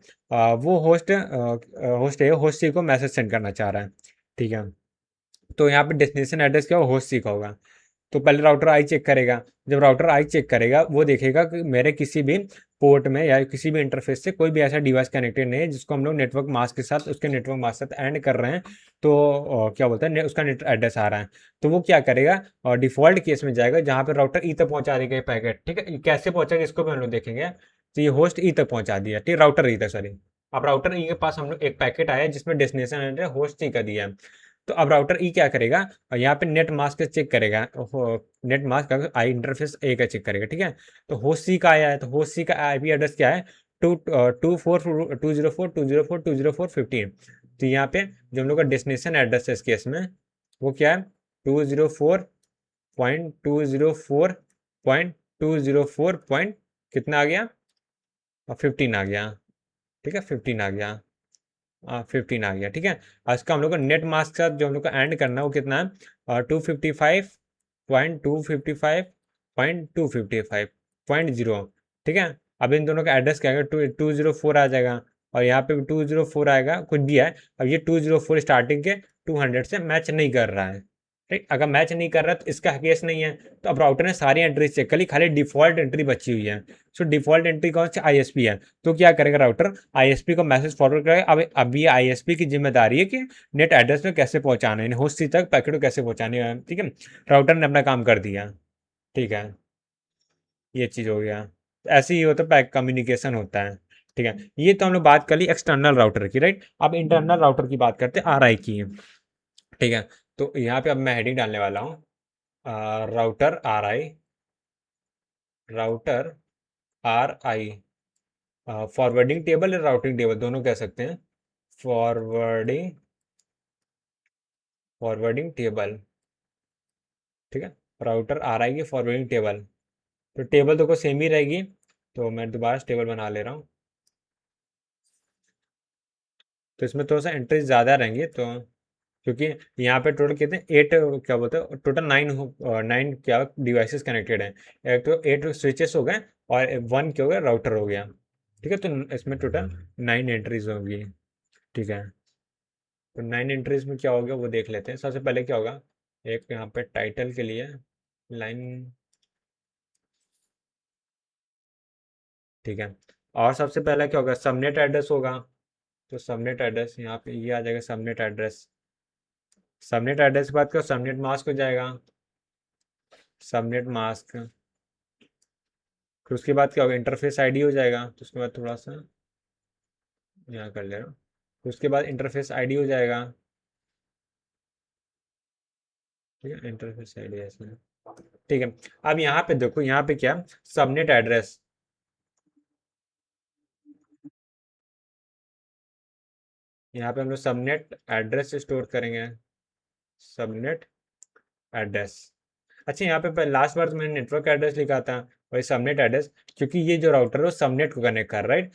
वो होस्ट ए होस्ट सी को मैसेज सेंड करना चाह रहा है, ठीक है। तो यहाँ पे डेस्टिनेशन एड्रेस क्या होगा, होस्ट सी का होगा। तो पहले राउटर आई चेक करेगा। जब राउटर आई चेक करेगा, वो देखेगा कि मेरे किसी भी पोर्ट में या किसी भी इंटरफेस से कोई भी ऐसा डिवाइस कनेक्टेड नहीं है जिसको हम लोग नेटवर्क मास्क के साथ, उसके नेटवर्क मास्क के साथ एंड कर रहे हैं। तो क्या बोलते हैं, उसका नेट एड्रेस आ रहा है। तो वो क्या करेगा, और डिफॉल्ट केस में जाएगा जहाँ पे राउटर ई तक पहुंचा देगा पैकेट, ठीक है। ये कैसे पहुंचेगा इसको भी हम लोग देखेंगे। तो ये होस्ट ई तक पहुंचा दिया, ठीक, राउटर ई तक, सॉरी। अब राउटर ई के पास हम लोग एक पैकेट आया जिसमें डेस्टिनेशन एड्रेस होस्ट ई का दिया है। तो अब राउटर ई क्या करेगा, और यहाँ पे नेट मास्क चेक करेगा, नेट मास्क का आई इंटरफेस ए का चेक करेगा, ठीक है। तो होस्ट सी का आया है, तो होस्ट सी का आईपी एड्रेस क्या है, 204.204.204.204.15। तो यहाँ पे जो हम लोग का डेस्टिनेशन एड्रेस है इस केस में, वो क्या है, 204.204.204 पॉइंट कितना आ गया, और 15 आ गया, ठीक है, 15 आ गया, 15 आ गया, ठीक है। और इसका हम लोग को नेट मास्क का जो हम लोग को एंड करना है वो कितना है, 255.255.255.0, ठीक है। अब इन दोनों का एड्रेस क्या आएगा, 204 आ जाएगा, और यहाँ पे भी 204 आएगा, कुछ भी है। अब ये 204 स्टार्टिंग के 200 से मैच नहीं कर रहा है, ठीक। अगर मैच नहीं कर रहा है तो इसका केस नहीं है। तो अब राउटर ने सारी एंट्री चेक कर ली, खाली डिफॉल्ट एंट्री बची हुई है। सो डिफॉल्ट एंट्री कौन सी, ISP है। तो क्या करेगा राउटर, ISP को मैसेज फॉरवर्ड करेगा। अब ये ISP की जिम्मेदारी है कि नेट एड्रेस में कैसे पहुंचाना है, होस्ट सी तक पैकेट को कैसे पहुंचाने है, ठीक है। राउटर ने अपना काम कर दिया, ठीक है। ये चीज़ हो गया। तो ऐसे ही होता है, पैक कम्युनिकेशन होता है, ठीक है। ये तो हम लोग बात कर ली एक्सटर्नल राउटर की, राइट। अब इंटरनल राउटर की बात करते हैं, RI की, ठीक है। तो यहाँ पे अब मैं हेडिंग डालने वाला हूँ, router RI, router RI, forwarding table या राउटिंग टेबल दोनों कह सकते हैं। फॉरवर्डिंग फॉरवर्डिंग टेबल, ठीक है। राउटर RI की फॉरवर्डिंग टेबल, तो टेबल तो को सेम ही रहेगी। तो मैं दोबारा टेबल बना ले रहा हूँ। तो इसमें थोड़ा सा एंट्रीज ज़्यादा रहेंगी, तो क्योंकि यहाँ पे टोटल कितने 8, क्या बोलते हैं, टोटल 9 क्या डिवाइसेस कनेक्टेड हैं। एक तो 8 स्विचेस हो गए, और 1 क्या हो गया, राउटर हो गया, ठीक है। तो इसमें टोटल 9 एंट्रीज होंगी, ठीक है। तो 9 एंट्रीज में क्या होगा वो देख लेते हैं। सबसे पहले क्या होगा, एक यहाँ पे टाइटल के लिए लाइन, ठीक है। और सबसे पहला क्या होगा, सबनेट एड्रेस होगा। तो सबनेट एड्रेस यहाँ पे ये आ जाएगा, सबनेट एड्रेस। सबनेट एड्रेस के बाद क्या, सबनेट मास्क हो जाएगा, सबनेट मास्क। फिर उसके बाद क्या होगा, इंटरफेस आईडी हो जाएगा। तो उसके बाद थोड़ा सा यहाँ कर ले रहा हूँ। फिर उसके बाद इंटरफेस आईडी हो जाएगा, ठीक है, इंटरफेस आईडी ऐसे, ठीक है। अब यहाँ पे देखो, यहाँ पे क्या, सबनेट एड्रेस, यहाँ पे हम लोग सबनेट एड्रेस स्टोर करेंगे, सबनेट एड्रेस। अच्छा, यहाँ पे लास्ट बार तो मैंने नेटवर्क एड्रेस लिखा था, वही सबनेट एड्रेस, क्योंकि ये जो राउटर है वो सबनेट को कनेक्ट कर रहा है, right?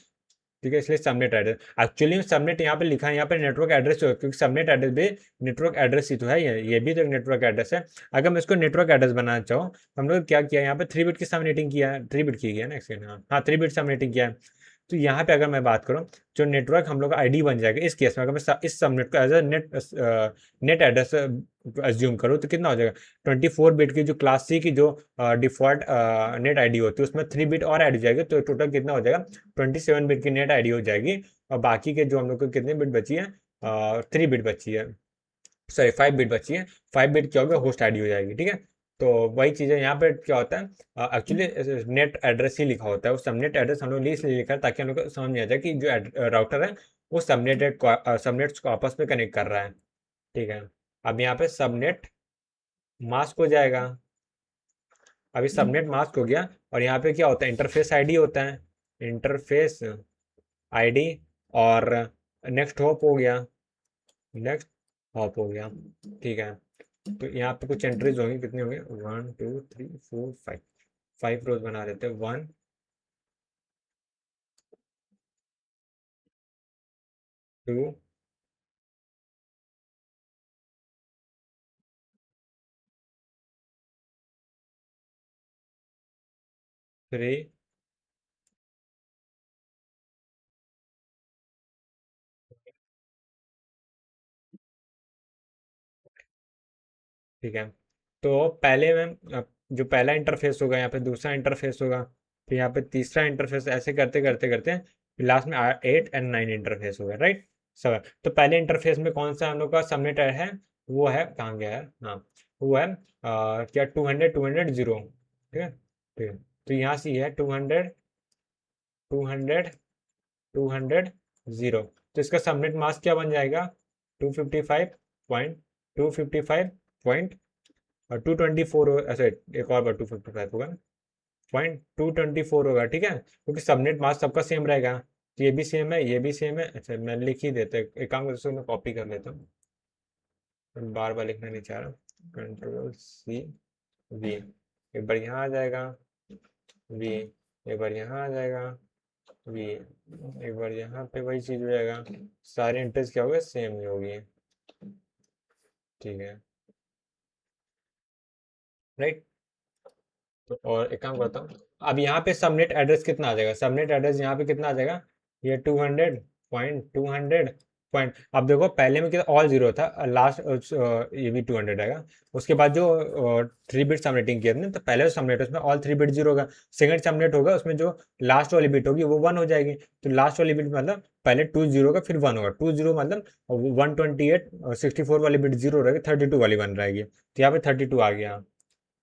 ठीक है, इसलिए सबनेट एड्रेस एक्चुअली में सबनेट यहाँ पे लिखा है, यहाँ पे नेटवर्क एड्रेस हो, क्योंकि सबनेट एड्रेस भी नेटवर्क एड्रेस ही तो है, ये भी तो एक नेटवर्क एड्रेस है। अगर मैं इसको नेटवर्क एड्रेस बनाना चाहूँ, तो हम लोग क्या किया, यहाँ पे 3 बिट की सबनेटिंग किया है, 3 बिट की गया ना, एक्सक्यूज, हाँ 3 बिट सबनेटिंग किया है। तो यहाँ पे अगर मैं बात करूँ, जो नेटवर्क हम लोग का आईडी बन जाएगा इस केस में, अगर मैं इस सबनेट को as a net address assume करूँ, तो कितना हो जाएगा, 24 बिट की जो क्लास सी की जो डिफॉल्ट नेट आईडी होती है, उसमें 3 बिट और ऐड हो जाएगी, तो टोटल कितना हो जाएगा, 27 बिट की नेट आईडी हो जाएगी। और बाकी के जो हम लोग को कितने बिट बची है, 3 बिट बची है, सॉरी 5 बिट बची है। 5 बिट क्या होगा, होस्ट आईडी हो जाएगी, ठीक है। तो वही चीज़ है, यहाँ पे क्या होता है, एक्चुअली नेट एड्रेस ही लिखा होता है। वो सबनेट एड्रेस हम लोग इसलिए लिखा है ताकि हम लोग को समझ में आ जाए कि जो राउटर है वो सबनेट्स को आपस में कनेक्ट कर रहा है। ठीक है, अब यहाँ पे सबनेट मास्क हो जाएगा। अभी सबनेट मास्क हो गया, और यहाँ पे क्या होता है, इंटरफेस आईडी होता है, इंटरफेस आईडी। और नेक्स्ट हॉप हो गया, नेक्स्ट हॉप हो गया। ठीक है, तो यहाँ पे कुछ एंट्रीज होंगी, कितनी होंगी, 1 2 3 4 5, 5 रोज बना देते हैं। 1 2 3। ठीक है, तो पहले में जो पहला इंटरफेस होगा, यहाँ पे दूसरा इंटरफेस होगा, फिर यहाँ पे तीसरा इंटरफेस, ऐसे करते करते करते लास्ट में 8 और 9 इंटरफेस होगा, राइट। सब, तो पहले इंटरफेस में कौन सा हम लोग का सबनेट है, वो है, कहाँ गया है, हाँ, वो है क्या, 200 200 0। ठीक है, ठीक है, तो यहाँ से ये है 200 200 200 0। तो इसका सबनेट मास्क क्या बन जाएगा, 255 और 224 ऐसे, एक और बार 255 होगा, 224 होगा। ठीक है, क्योंकि सबनेट मास्क सबका सेम रहेगा, तो ये भी सेम है, ये भी सेम है। अच्छा, मैं लिख ही देता, एक काम करता हूँ, मैं कॉपी कर लेता हूँ, बार बार लिखना नहीं चाह रहा। Ctrl+C V, एक बार यहाँ आ जाएगा, V, एक बार यहाँ आ जाएगा, V, एक बार यहाँ पे वही चीज हो जाएगा। सारे इंटरेस्ट क्या हो गए, सेम ही होगी। ठीक है, राइट। तो और एक काम करता हूँ, अब यहाँ पे सबनेट एड्रेस कितना आ जाएगा, सबनेट एड्रेस यहाँ पे कितना आ जाएगा, ये 200.200. अब देखो पहले में कितना ऑल जीरो था, लास्ट ये भी 200 आएगा। उसके बाद जो 3 बिट सबनेटिंग किया था ना, तो पहले जो सबनेट उसमें ऑल 3 बिट जीरो होगा। सेकंड सबनेट होगा, उसमें जो लास्ट वाली बिट होगी वो 1 हो जाएगी। तो लास्ट वाली बिट मतलब पहले 20 होगा, फिर 1 होगा, 20 मतलब 128 64 वाली बिट जीरो रहेगी, 32 वाली 1 रहेगी, तो यहाँ पे 32 आ गया।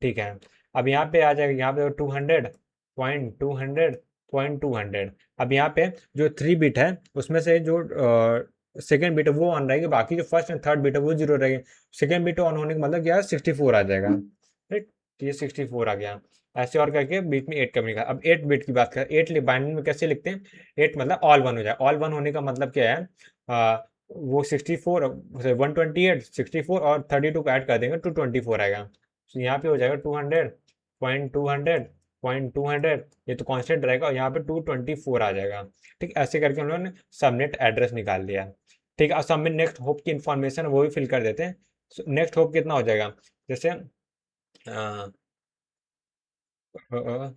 ठीक है, अब यहाँ पे आ जाएगा, यहाँ पे 200.200.200। अब यहाँ पे जो 3 बिट है उसमें से जो सेकेंड बिट है वो ऑन रहेगी, बाकी जो फर्स्ट एंड थर्ड बिट है वो जीरो रहेगी। सेकेंड बिट ऑन होने का मतलब क्या है, 64 आ जाएगा, राइट। तो ये 64 आ गया। ऐसे और करके बीच में 8 कमी का। अब 8 बिट की बात करें, 8 बाइनरी में कैसे लिखते हैं, 8 मतलब ऑल 1 हो जाए। ऑल 1 होने का मतलब क्या है, वो 64, 128 64 और 32 को ऐड कर देंगे तो 24 आएगा। तो यहाँ पे हो जाएगा 200.200.200, ये तो कांस्टेंट रहेगा, और यहाँ पे 224 आ जाएगा। ठीक, ऐसे करके हम लोगों ने सबनेट एड्रेस निकाल लिया। ठीक है, अब सबमिट नेक्स्ट होप की इंफॉर्मेशन वो भी फिल कर देते हैं। नेक्स्ट होप कितना हो जाएगा, जैसे अ, अ,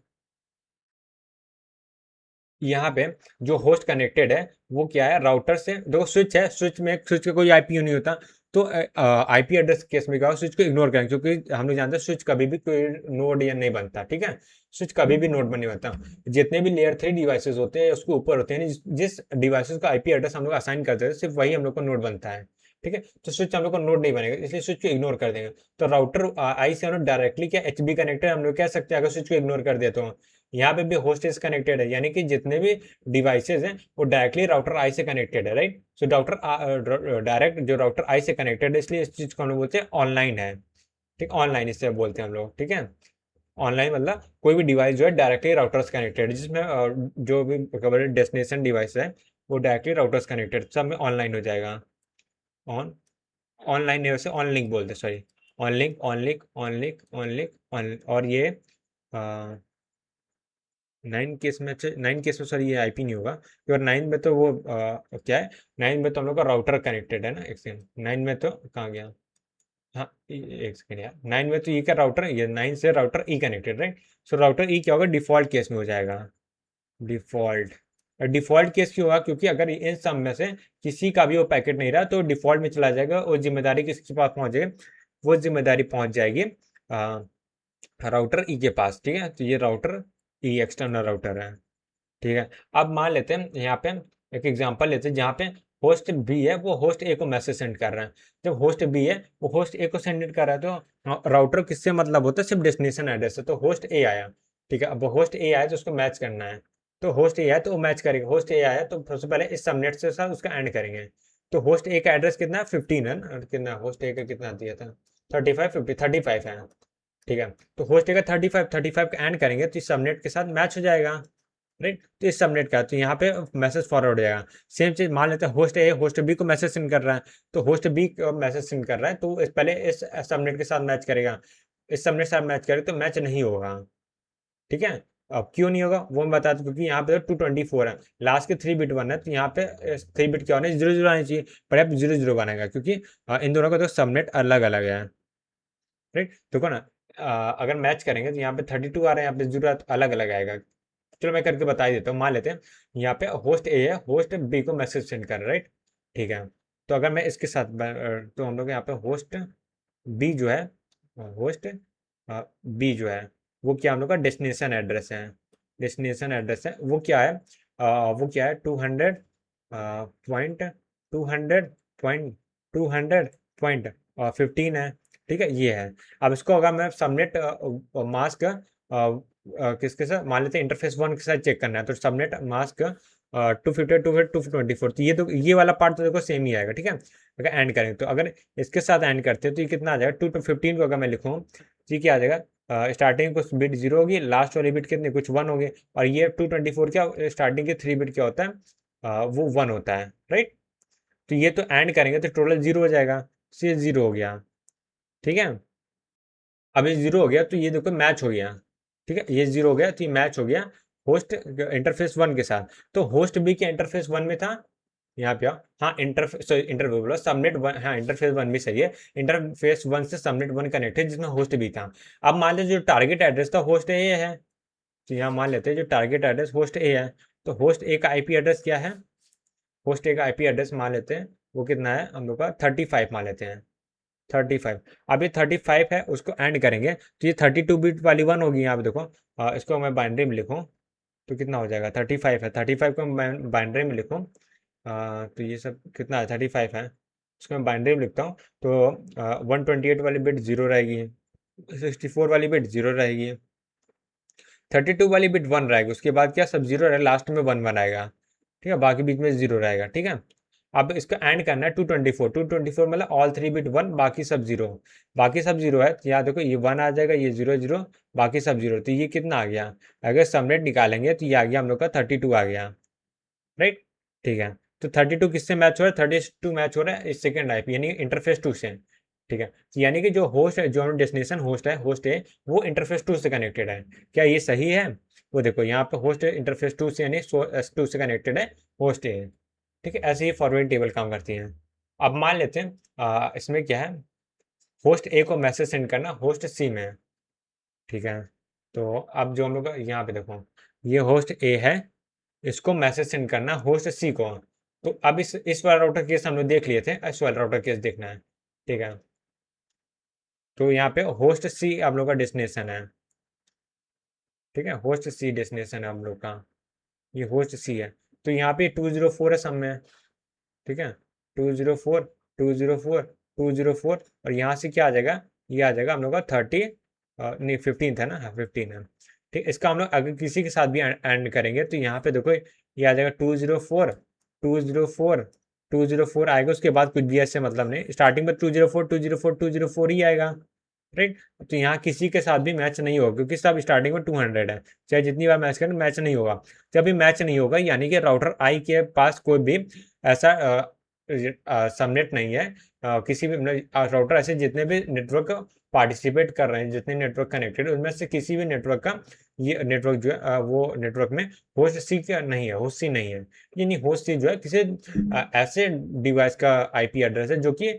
यहाँ पे जो होस्ट कनेक्टेड है वो क्या है, राउटर से, देखो स्विच है, स्विच में स्विच का कोई आईपी नहीं होता। तो आईपी एड्रेस केस में क्या हो, स्विच को इग्नोर करें, क्योंकि हम लोग जानते हैं स्विच कभी भी कोई नोड या नहीं बनता। ठीक है, स्विच कभी भी नोड नहीं बनता। जितने भी लेयर 3 डिवाइसेस होते हैं उसके ऊपर होते हैं, जिस डिवाइसेस का आईपी एड्रेस हम लोग असाइन करते हैं सिर्फ वही हम लोग को नोड बनता है। ठीक है, तो स्विच हम लोग को नोड नहीं बनेगा, इसलिए स्विच को इग्नोर कर देंगे। तो राउटर आई से हम लोग डायरेक्टली क्या एच बी कनेक्टेड हम लोग कह सकते हैं, अगर स्विच को इग्नोर कर दे तो। यहाँ पे भी होस्ट इज कनेक्टेड है, यानी कि जितने भी डिवाइसेज हैं वो डायरेक्टली राउटर आई से कनेक्टेड है, राइट। सो डायरेक्ट जो राउटर आई से कनेक्टेड है, इसलिए इस चीज को हम लोग बोलते हैं ऑनलाइन है। ठीक, ऑनलाइन इससे बोलते हैं हम लोग। ठीक है, ऑनलाइन मतलब कोई भी डिवाइस जो है डायरेक्टली राउटर से कनेक्टेड, जिसमें जो भी डेस्टिनेशन डिवाइस है वो डायरेक्टली राउटर से कनेक्टेड, सब में ऑनलाइन हो जाएगा। ऑन ऑनलाइन है, वैसे ऑनलिंक बोलते हैं, सॉरी, ऑनलिंक ऑनलिंक ऑनलिंक ऑनलिंक ऑन। और ये 9 केस में, अच्छा 9 केस में सर ये आईपी नहीं होगा, क्योंकि 9 में तो वो क्या है, 9 में तो हम लोग का राउटर कनेक्टेड है ना। एक सेकंड, 9 में तो कहाँ गया, हाँ एक सेकंड यार, 9 में तो ई का राउटर, ये 9 से राउटर ई कनेक्टेड, राइट। सो राउटर ई क्या होगा, डिफॉल्ट केस में हो जाएगा, डिफॉल्ट। डिफॉल्ट केस क्यों होगा, क्योंकि अगर इन सब में से किसी का भी वो पैकेट नहीं रहा तो डिफॉल्ट में चला जाएगा, और जिम्मेदारी किसके पास पहुंच जाएगी, वो जिम्मेदारी पहुंच जाएगी राउटर ई के पास। ठीक है, तो ये राउटर ई एक्सटर्नल राउटर है। ठीक है, अब मान लेते हैं यहाँ पे एक एग्जांपल लेते हैं जहाँ पे होस्ट बी है वो होस्ट ए को मैसेज सेंड कर रहा है। जब होस्ट बी है वो होस्ट ए को सेंड कर रहा है, तो राउटर किससे मतलब होता है, सिर्फ डेस्टिनेशन एड्रेस है। तो होस्ट ए आया, ठीक है, अब होस्ट ए आया तो उसको मैच करना है। तो होस्ट ए आया तो वो मैच करेगा, होस्ट ए आया तो सबसे पहले इस सबनेट से साथ उसका एंड करेंगे। तो होस्ट ए का एड्रेस कितना है, 15 है ना, कितना होस्ट ए का कितना दिया था, 35, 50, 35 है, ठीक है। तो होस्ट ए का 35 का एंड करेंगे तो इस सबनेट के साथ मैच हो जाएगा, राइट। तो इस सबनेट का तो यहाँ पे मैसेज फॉरवर्ड हो जाएगा। सेम चीज मान लेते हैं होस्ट ए होस्ट बी को मैसेज सेंड कर रहा है, तो होस्ट बी को मैसेज सेंड कर रहा है तो पहले इस सबनेट के साथ मैच करेगा, इस सबनेट के साथ मैच करे तो मैच नहीं होगा, ठीक है। अब क्यों नहीं होगा वो मैं बता दूं, क्योंकि यहाँ पे 224 है, लास्ट के 3 बिट 1 है, तो यहाँ पे 3 बिट क्या होना है, 00 आनी चाहिए, पर अब 00 बनेगा क्योंकि इन दोनों का तो सबनेट अलग अलग है, राइट। देखो ना, अगर मैच करेंगे तो यहाँ पे 32 आ रहा है, यहाँ पे 0 अलग अलग आएगा। चलो मैं करके बता ही देता हूँ। मान लेते हैं यहाँ पे होस्ट ए है, होस्ट बी को मैसेज सेंड कर रहा है, राइट, ठीक है। तो अगर मैं इसके साथ तो हम लोग यहाँ पे होस्ट बी जो है, होस्ट बी जो है वो क्या हम लोग का डेस्टिनेशन एड्रेस है, डेस्टिनेशन एड्रेस है वो क्या है, वो क्या है 200.200.15 है, ठीक है, ये है। अब इसको अगर मैं सबनेट मास्क किसके साथ मान लेते हैं, इंटरफेस 1 के साथ चेक करना है, तो सबनेट मास्क 250 224, ये वाला पार्ट तो देखो सेम ही आएगा, ठीक है। अगर एंड करें तो अगर इसके साथ एंड करते हैं तो ये कितना आ जाएगा, 2 to 15 को अगर मैं लिखूँ तो ये क्या आ जाएगा, स्टार्टिंग कुछ बिट 0 होगी, लास्ट वाली बिट कितनी कुछ 1 होगी, और ये 224 क्या स्टार्टिंग के 3 बिट क्या होता है, वो 1 होता है, राइट। तो ये तो एंड करेंगे तो टोटल 0 हो जाएगा, तो ये 0 हो गया, ठीक है। अब ये 0 हो गया तो ये देखो मैच हो गया, ठीक है, ये 0 हो गया तो ये मैच हो गया होस्ट इंटरफेस 1 के साथ। तो होस्ट बी के इंटरफेस 1 में था, यहाँ पे आओ, हाँ इंटरफेस इंटरव्यू बोलो सबनेट 1, हाँ इंटरफेस 1 भी सही है, इंटरफेस 1 से सबनेट 1 कनेक्ट है जिसमें होस्ट भी था। अब मान लीजिए जो टारगेट एड्रेस था होस्ट ए है, तो यहाँ मान लेते हैं जो टारगेट एड्रेस होस्ट ए है, तो होस्ट ए का आईपी एड्रेस क्या है, होस्ट ए का आईपी एड्रेस मान लेते हैं वो कितना है हम लोग का 35 मान लेते हैं, 35। अब ये 35 है उसको एंड करेंगे तो ये 32 बिट वाली 1 होगी, यहाँ पे देखो, इसको मैं बाइनरी में लिखूँ तो कितना हो जाएगा, 35 है, 35 को मैं बाइनरी में लिखूँ, तो ये सब कितना है 35 है, उसको मैं बाइनरी में लिखता हूँ तो 128 वाली बिट 0 रहेगी, 64 वाली बिट 0 रहेगी, 32 वाली बिट 1 रहेगी, उसके बाद क्या सब 0 रहेगा, लास्ट में 1 1 आएगा, ठीक है, बाकी बीच में 0 रहेगा, ठीक है। अब इसका एंड करना है 224 मतलब ऑल 3 बिट 1 बाकी सब 0, बाकी सब 0 है तो यहाँ देखो ये 1 आ जाएगा, ये 0 0 बाकी सब 0, तो ये कितना आ गया, अगर सबनेट निकालेंगे तो ये आ गया हम लोग का 32 आ गया, राइट, ठीक है। तो 32 किससे मैच हो रहा है, 32 मैच हो रहा है इस सेकेंड आईपी यानी इंटरफेस 2 से, ठीक है। तो यानी कि जो होस्ट है, जो डेस्टिनेशन होस्ट है, होस्ट है वो इंटरफेस 2 से कनेक्टेड है, क्या ये सही है, वो देखो यहाँ पे होस्ट इंटरफेस 2 से यानी एस 2 से कनेक्टेड है होस्ट है, ठीक है। ऐसे ही फॉरवर्ड टेबल काम करती है। अब मान लेते हैं इसमें क्या है, होस्ट ए को मैसेज सेंड करना होस्ट सी में, ठीक है। तो अब जो हम लोग यहाँ पे देखो ये होस्ट ए है, इसको मैसेज सेंड करना होस्ट सी को, तो अब इस वाला राउटर केस हम लोग देख लिए थे, इस वाला राउटर केस देखना है, ठीक है। तो यहाँ पे होस्ट सी आप लोग का डेस्टिनेशन है, ठीक है, होस्ट सी डेस्टिनेशन है हम लोग का, ये होस्ट सी है। तो यहाँ पे 204 है सब में, ठीक है, 204 204 204, और यहाँ से क्या आ जाएगा, ये आ जाएगा हम लोग का 30, नहीं 15 है ना, हाँ 15 है, ठीक। इसका हम लोग अगर किसी के साथ भी एंड करेंगे तो यहाँ पे देखो ये आ जाएगा 204 204 204 आएगा, उसके बाद कुछ भी ऐसे मतलब नहीं, स्टार्टिंग में 204 204 204 ही आएगा, राइट। तो यहाँ किसी के साथ भी मैच नहीं होगा क्योंकि सब स्टार्टिंग में 200 है, चाहे जितनी बार मैच करें मैच नहीं होगा। जब भी मैच नहीं होगा यानी कि राउटर आई के पास कोई भी ऐसा सबनेट नहीं है, किसी भी राउटर ऐसे जितने भी नेटवर्क पार्टिसिपेट कर रहे हैं, जितने नेटवर्क कनेक्टेड उनमें से किसी भी नेटवर्क का ये नेटवर्क जो है वो नेटवर्क में होस्ट सी का नहीं है, होस्ट सी नहीं है, यानी होस्ट सी जो है किसी ऐसे डिवाइस का आईपी एड्रेस है जो कि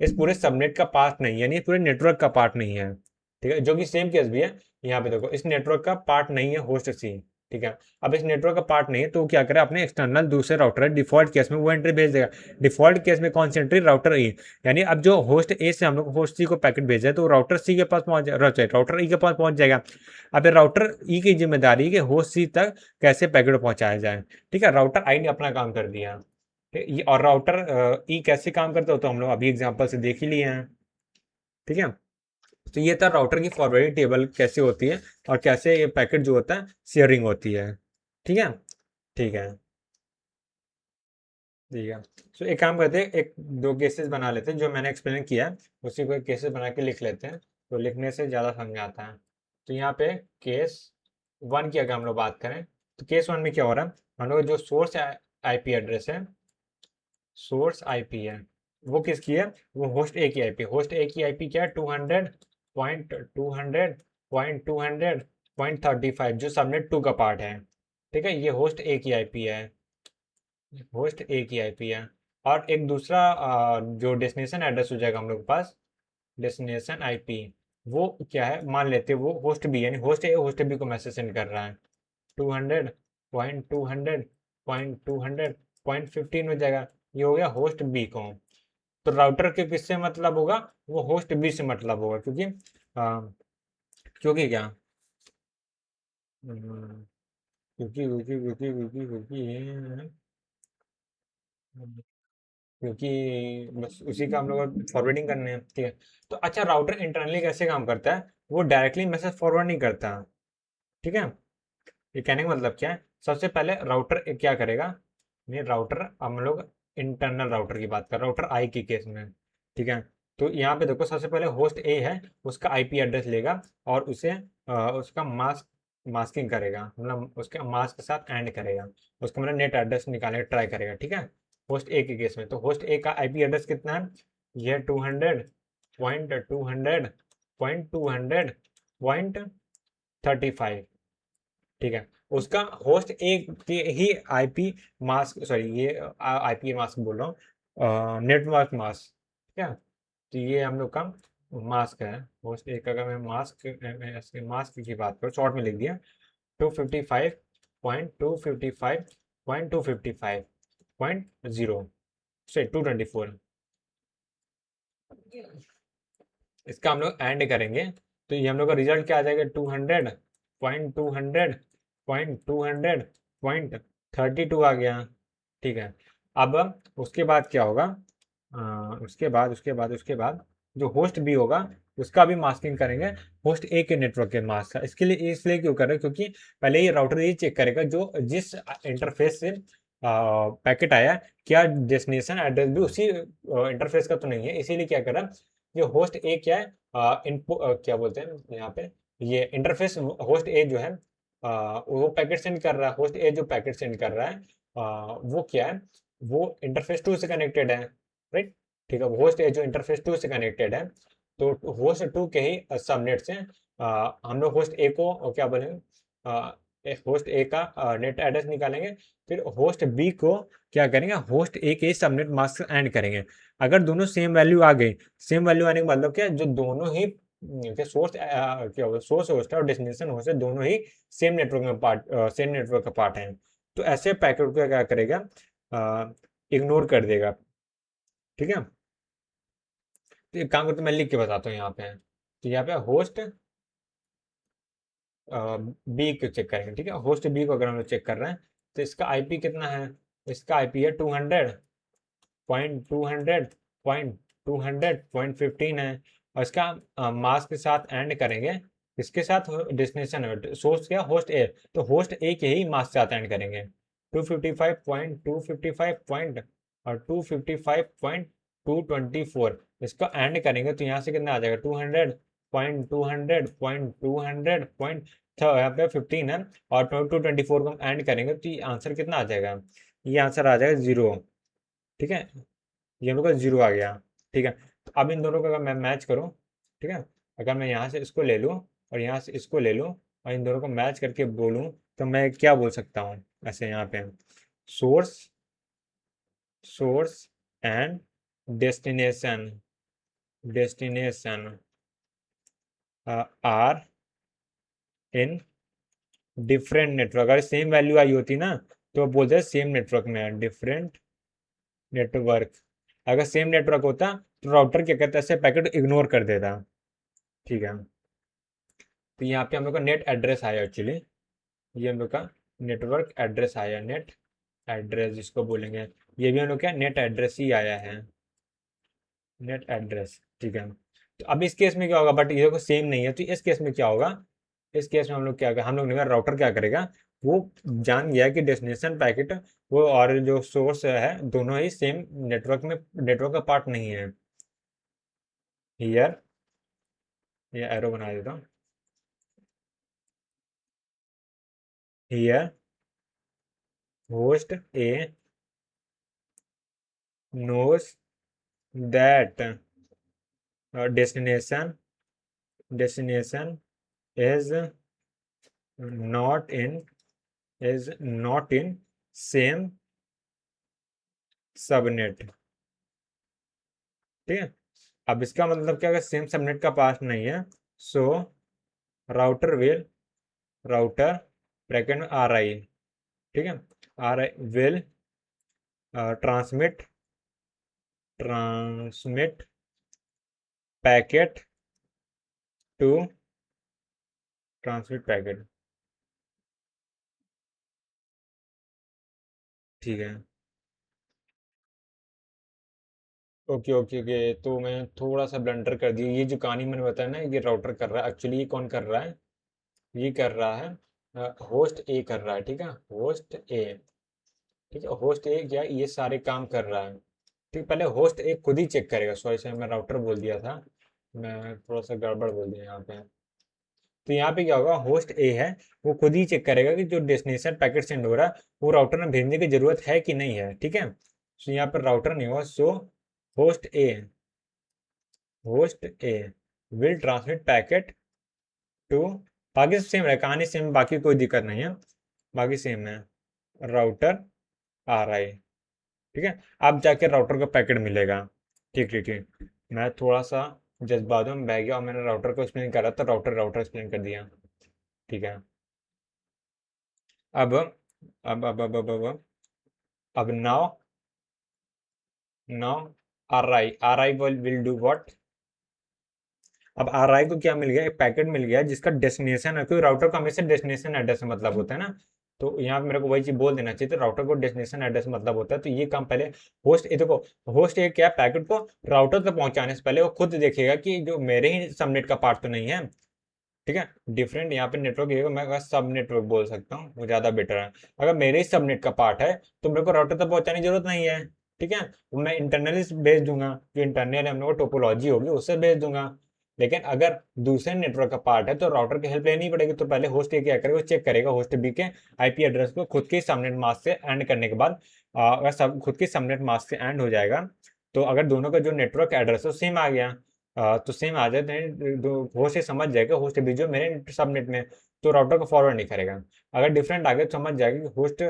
इस पूरे सबनेट का पार्ट नहीं है, यानी पूरे नेटवर्क का पार्ट नहीं है, ठीक है, जो कि सेम केस भी है। यहाँ पे देखो इस नेटवर्क का पार्ट नहीं है होस्ट सी, ठीक है। अब इस नेटवर्क का पार्ट नहीं है तो क्या करे, अपने एक्सटर्नल दूसरे राउटर है डिफॉल्ट केस में वो एंट्री भेज देगा, डिफॉल्ट केस में कौन सी एंट्री, राउटर ई, यानी अब जो होस्ट ए से हम लोग होस्ट सी को पैकेट भेजा है तो राउटर सी के पास पहुंच राउटर ई के पास पहुंच जाएगा। अब राउटर ई की जिम्मेदारी है कि होस्ट सी तक कैसे पैकेट पहुंचाया जाए, ठीक है, राउटर आई ने अपना काम कर दिया, ये और राउटर ई कैसे काम करता हो तो हम लोग अभी एग्जांपल से देख ही लिए हैं। ठीक है, तो ये था राउटर की फॉरवर्डिंग टेबल कैसे होती है और कैसे ये पैकेट जो होता है शेयरिंग होती है। ठीक है, ठीक है, ठीक है। तो एक काम करते हैं, एक दो केसेस बना लेते हैं जो मैंने एक्सप्लेन किया है, उसी को एक केसेस बना के लिख लेते हैं, तो लिखने से ज़्यादा समझ में आता है। तो यहाँ पे केस वन की अगर हम लोग बात करें, तो केस वन में क्या हो रहा है, हम लोग जो सोर्स आईपी एड्रेस है, सोर्स आईपी है, वो किसकी है, वो होस्ट ए की आईपी, होस्ट ए की आईपी क्या है, 200.200.200.35 जो सबनेट टू का पार्ट है। ठीक है, ये होस्ट ए की आईपी है, होस्ट ए की आईपी है। और एक दूसरा जो डेस्टिनेशन एड्रेस हो जाएगा हम लोग के पास, डेस्टिनेशन आईपी, वो क्या है, मान लेते हैं वो होस्ट बी, यानी होस्ट ए होस्ट बी को मैसेज सेंड कर रहा है, 200.200.200.15 हो जाएगा। ये हो गया होस्ट बी को। तो राउटर के किससे मतलब होगा, वो होस्ट बी से मतलब होगा, क्योंकि क्योंकि क्या, हम्म, क्योंकि क्योंकि बस उसी का हम लोग फॉरवर्डिंग करने हैं। ठीक है, तो अच्छा राउटर इंटरनली कैसे काम करता है, वो डायरेक्टली मैसेज फॉरवर्ड नहीं करता। ठीक है, ये कहने का मतलब क्या है, सबसे पहले राउटर क्या करेगा, ये राउटर हम लोग इंटरनल राउटर की बात कर, राउटर आई के केस में। ठीक है, तो यहाँ पे देखो सबसे पहले होस्ट ए है, उसका आईपी एड्रेस लेगा और उसे उसका मास्क मास्किंग करेगा, मतलब उसके मास्क के साथ एंड करेगा, उसका मतलब नेट एड्रेस निकालने का ट्राई करेगा। ठीक है, होस्ट ए के केस में तो होस्ट ए का आईपी एड्रेस कितना है, ये 200.200.200.35। ठीक है, उसका होस्ट एक के ही आईपी मास्क, सॉरी ये आईपी मास्क बोल रहा हूँ, नेटवर्क मास्क। ठीक है, तो ये हम लोग का मास्क है, होस्ट एक, अगर मैं मास्क की बात करूँ शॉर्ट में लिख दिया, 255.255.255.0 से 224, इसका हम लोग एंड करेंगे, तो ये हम लोग का रिजल्ट क्या आ जाएगा, 200.200.200.32 आ गया। ठीक है, अब उसके बाद क्या होगा, उसके बाद जो होस्ट बी होगा उसका भी मास्किंग करेंगे, होस्ट ए के नेटवर्क के मास्क का। इसके लिए इसलिए क्यों कर रहे हैं, क्योंकि पहले ये राउटर ये चेक करेगा जो जिस इंटरफेस से पैकेट आया, क्या डेस्टिनेशन एड्रेस भी उसी इंटरफेस का तो नहीं है, इसीलिए क्या कर रहा है, ये होस्ट ए क्या है, इनको क्या बोलते हैं यहाँ पे, ये इंटरफेस होस्ट ए जो है वो पैकेट सेंड कर रहा है, होस्ट ए जो पैकेट सेंड कर रहा है वो क्या है, वो इंटरफेस टू से कनेक्टेड है, राइट। ठीक है, होस्ट ए जो इंटरफेस टू से कनेक्टेड है, तो होस्ट टू के ही सबनेट से हम लोग होस्ट ए को क्या बोलेंगे, होस्ट ए का नेट एड्रेस निकालेंगे, फिर होस्ट बी को क्या करेंगे, होस्ट ए के सबनेट मास्क एंड करेंगे। अगर दोनों सेम वैल्यू आ गई, सेम वैल्यू आने का मतलब क्या है, जो दोनों ही सोर्स क्या होगा, सोर्स होस्ट है और डेस्टिनेशन होस्ट है, दोनों ही सेम नेटवर्क में पार्ट, सेम नेटवर्क का पार्ट है, तो ऐसे पैकेट को क्या करेगा, इग्नोर कर देगा। ठीक है, तो एक काम करते हैं, मैं लिख के बताता हूँ यहाँ पे, तो यहाँ पे होस्ट बी को चेक करेंगे। ठीक है, होस्ट बी को अगर हम लोग चेक कर रहे हैं, तो इसका आईपी कितना है, इसका आईपी है 200.200.200.15 है, और इसका मास्क के साथ एंड करेंगे, इसके साथ डेस्टिनेशन है, सोर्स क्या, होस्ट ए, तो होस्ट ए के ही मास्क के साथ एंड करेंगे, 255.255 पॉइंट और 255.224, इसका एंड करेंगे तो यहाँ से कितना आ जाएगा, 200.200.200.200. यहाँ पे 15 है, और 224 को हम एंड करेंगे तो ये आंसर कितना आ जाएगा, ये आंसर आ जाएगा 0। ठीक है, ये हम लोग का 0 आ गया। ठीक है, तो अब इन दोनों का अगर मैं मैच करूँ, ठीक है, अगर मैं यहाँ से इसको ले लूँ और यहाँ से इसको ले लूँ और इन दोनों को मैच करके बोलूँ, तो मैं क्या बोल सकता हूँ, ऐसे यहाँ पे source source and destination destination are in different network. अगर सेम वैल्यू आई होती ना, तो बोलते हैं सेम नेटवर्क में है, डिफरेंट नेटवर्क। अगर सेम नेटवर्क होता तो राउटर क्या कहता है, ऐसे पैकेट इग्नोर कर देता। ठीक है, तो यहाँ पे हम लोग का नेट एड्रेस आया एक्चुअली, ये हम लोग का नेटवर्क एड्रेस आया, नेट एड्रेस जिसको बोलेंगे, ये भी हम लोग क्या नेट एड्रेस ही आया है, नेट एड्रेस, ठीक है। तो अब इस केस में क्या होगा, बट ये देखो सेम नहीं है, तो इस केस में क्या होगा, इस केस में हम लोग क्या, हम लोग ने राउटर क्या करेगा, वो जान गया कि डेस्टिनेशन पैकेट वो और जो सोर्स है दोनों ही सेम नेटवर्क में, नेटवर्क का पार्ट नहीं है। हियर ये एरो बना देता हूँ, here host A knows that destination is not in same subnet, ठीक है। अब इसका मतलब क्या, अगर सेम सबनेट का पास नहीं है, so router will, router bracket में आर आई, ठीक है, R I will transmit transmit packet to transmit packet, ठीक है। ओके ओके ओके, तो मैं थोड़ा सा ब्लंडर कर दिया, ये जो कहानी मैंने बताया ना, ये राउटर कर रहा है, एक्चुअली ये कौन कर रहा है, ये कर रहा है होस्ट ए कर रहा है, ठीक है, होस्ट ए, ठीक है, होस्ट ए क्या ये सारे काम कर रहा है, ठीक, पहले होस्ट ए खुद ही चेक करेगा, सॉरी सॉरी मैं राउटर बोल दिया था, मैं थोड़ा सा गड़बड़ बोल दिया यहाँ पे। तो यहाँ पे क्या होगा, होस्ट ए है, वो खुद ही चेक करेगा कि जो डेस्टिनेशन पैकेट सेंड हो रहा है वो राउटर में भेजने की जरूरत है कि नहीं है, ठीक है। तो यहाँ पर राउटर नहीं होगा, so host A, host A will transmit packet to, बाकी सेम है कहानी, सेम, बाकी कोई दिक्कत नहीं है, बाकी सेम है, राउटर आर आई, ठीक है। अब जाके राउटर का पैकेट मिलेगा, ठीक ठीक ठीक। मैं थोड़ा सा जज्बातों में बह गया और मैंने राउटर को एक्सप्लेन करा तो राउटर राउटर एक्सप्लेन कर दिया, ठीक है। अब अब now now are I will do what, अब आर आई को क्या मिल गया, एक पैकेट मिल गया जिसका डेस्टिनेशन है, क्योंकि राउटर का हमेशा डेस्टिनेशन एड्रेस से मतलब होता है ना, तो यहाँ पे मेरे को वही चीज बोल देना चाहिए, तो राउटर को डेस्टिनेशन एड्रेस से मतलब होता है, तो ये काम पहले होस्ट ये देखो, होस्ट ये क्या पैकेट को राउटर तक पहुंचाने से पहले वो खुद देखेगा कि जो मेरे ही सबनेट का पार्ट तो नहीं है, ठीक है। डिफरेंट यहाँ पे नेटवर्क ये मैं सब नेटवर्क बोल सकता हूँ, वो ज्यादा बेटर है। अगर मेरे ही सबनेट का पार्ट है तो मेरे को राउटर तक पहुंचाने की जरूरत नहीं है, ठीक है, वो मैं इंटरनली भेज दूंगा, जो इंटरनल हम लोग टोपोलॉजी होगी उससे भेज दूंगा। लेकिन अगर दूसरे नेटवर्क का पार्ट है तो राउटर की हेल्प लेनी पड़ेगी, तो पहले होस्ट ए क्या करेगा, चेक करेगा होस्ट बी के आईपी एड्रेस को खुद के सबनेट मास्क से एंड करने के बाद, अगर सब खुद के सबनेट मास्क से एंड हो जाएगा, तो अगर दोनों का जो नेटवर्क एड्रेस है सेम आ गया, तो सेम आ जाते हैं, होस्ट ये समझ जाएगा होस्ट भी जो मेरे सबनेट में, तो राउटर को फॉरवर्ड नहीं करेगा। अगर डिफरेंट आ गया तो समझ जाएगा कि होस्ट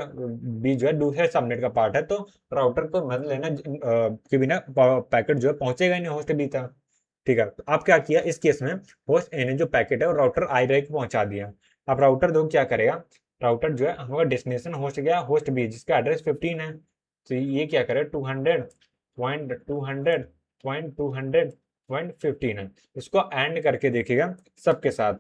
भी जो है दूसरे सबनेट का पार्ट है, तो राउटर को मदद लेना के बिना पैकेट जो है पहुंचेगा ही नहीं होस्ट बी तक, ठीक है। तो आप क्या किया इस केस में, होस्ट ए ने जो पैकेट है वो राउटर आई रे को पहुंचा दिया। अब राउटर दो क्या करेगा, राउटर जो है हमारा डेस्टिनेशन होस्ट गया होस्ट बी जिसका एड्रेस 15 है, तो ये क्या करे 200.200.200.15 है, इसको एंड करके देखेगा सबके साथ,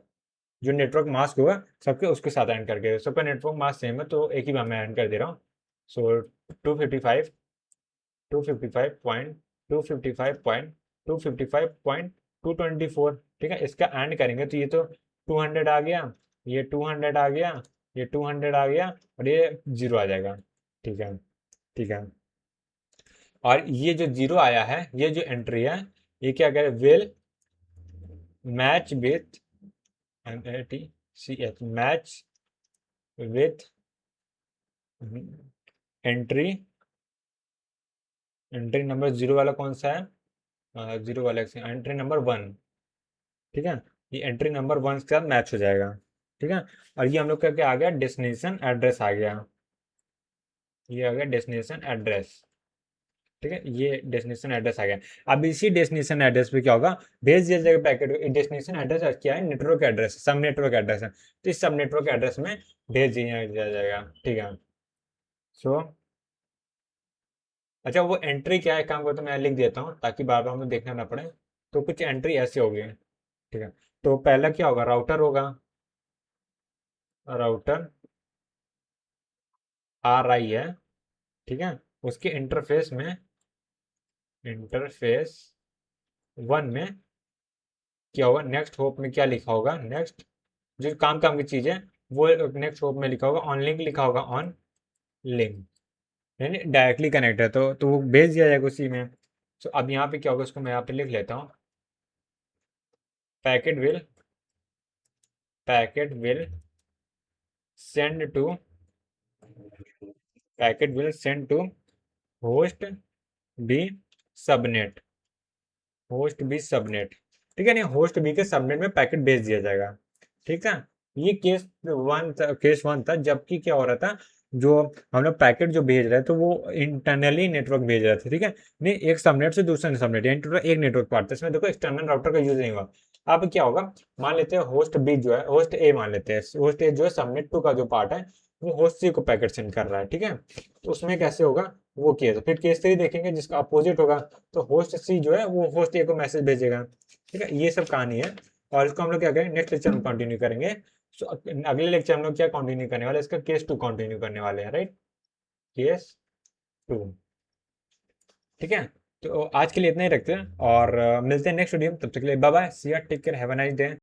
जो नेटवर्क मास्क होगा सबके उसके साथ एंड करके, सबका नेटवर्क मास्क सेम है तो एक ही बार मैं एंड कर दे रहा हूँ। सो 255 255.255.255.224, ठीक है, इसका एंड करेंगे तो ये तो 200 आ गया, ये 200 आ गया, ये 200 आ गया और ये जीरो आ जाएगा, ठीक है, ठीक है। और ये जो जीरो आया है, ये जो एंट्री है, ये क्या करे, will match with MATCH match with entry, entry number zero वाला कौन सा है, जीरो वाला एंट्री नंबर 1, ठीक है, ये एंट्री नंबर 1 के साथ मैच हो जाएगा, ठीक है। और ये हम लोग का क्या आ गया, डेस्टिनेशन एड्रेस आ गया, ये आ गया डेस्टिनेशन एड्रेस, ठीक है, ये डेस्टिनेशन एड्रेस आ गया। अब इसी डेस्टिनेशन एड्रेस पे क्या होगा, भेज दिया जाएगा पैकेट को, डेस्टिनेशन एड्रेस क्या है, नेटवर्क एड्रेस, सब नेटवर्क एड्रेस है, तो इस सब नेटवर्क एड्रेस में भेज दिया जाएगा, ठीक है। सो अच्छा वो एंट्री क्या है, काम को तो मैं लिख देता हूँ ताकि बार बार हमें देखना ना पड़े, तो कुछ एंट्री ऐसे होगी, ठीक है। तो पहला क्या होगा, राउटर होगा, राउटर आर आई है, ठीक है, उसके इंटरफेस में, इंटरफेस 1 में क्या होगा, नेक्स्ट होप में क्या लिखा होगा, नेक्स्ट जो काम काम की चीज़ है वो नेक्स्ट होप में लिखा होगा ऑन लिंक, लिखा होगा ऑन लिंक, यानी डायरेक्टली कनेक्ट है तो वो भेज दिया जाएगा उसी में। तो अब यहाँ पे क्या होगा, उसको मैं यहाँ पे लिख लेता हूँ, packet will, packet will send to, packet will send to host B subnet, host B subnet, ठीक है, नहीं होस्ट बी के सबनेट में पैकेट भेज दिया जाएगा, ठीक है। ये केस वन था, जबकि क्या हो रहा था, जो हम लोग पैकेट जो भेज रहे थे वो इंटरनली नेटवर्क भेज रहे थे, ठीक है, नहीं एक सबनेट से दूसरे सबनेट, यानी टोटल एक नेटवर्क पार्ट था, इसमें देखो एक्सटर्नल राउटर का यूज नहीं हुआ। अब क्या होगा, मान लेते हैं होस्ट बी जो है, होस्ट ए मान लेते हैं, होस्ट ए जो है सबनेट टू का जो पार्ट है वो होस्ट सी को पैकेट सेंड कर रहा है, ठीक है। तो उसमें कैसे होगा वो केस, फिर केस 3 देखेंगे जिसका अपोजिट होगा, तो होस्ट सी जो है वो होस्ट ए को मैसेज भेजेगा, ठीक है, ये सब कहानी है। और इसको हम लोग क्या करेंगे, नेक्स्ट लेक्चर में कंटिन्यू करेंगे। सो अगले लेक्चर हम लोग क्या कंटिन्यू करने वाले हैं, इसका केस 2 कंटिन्यू करने वाले हैं, राइट, केस 2, ठीक है। तो आज के लिए इतना ही रखते हैं और मिलते हैं नेक्स्ट वीडियो में, तब तक के लिए bye bye, see ya, take care, have a nice day.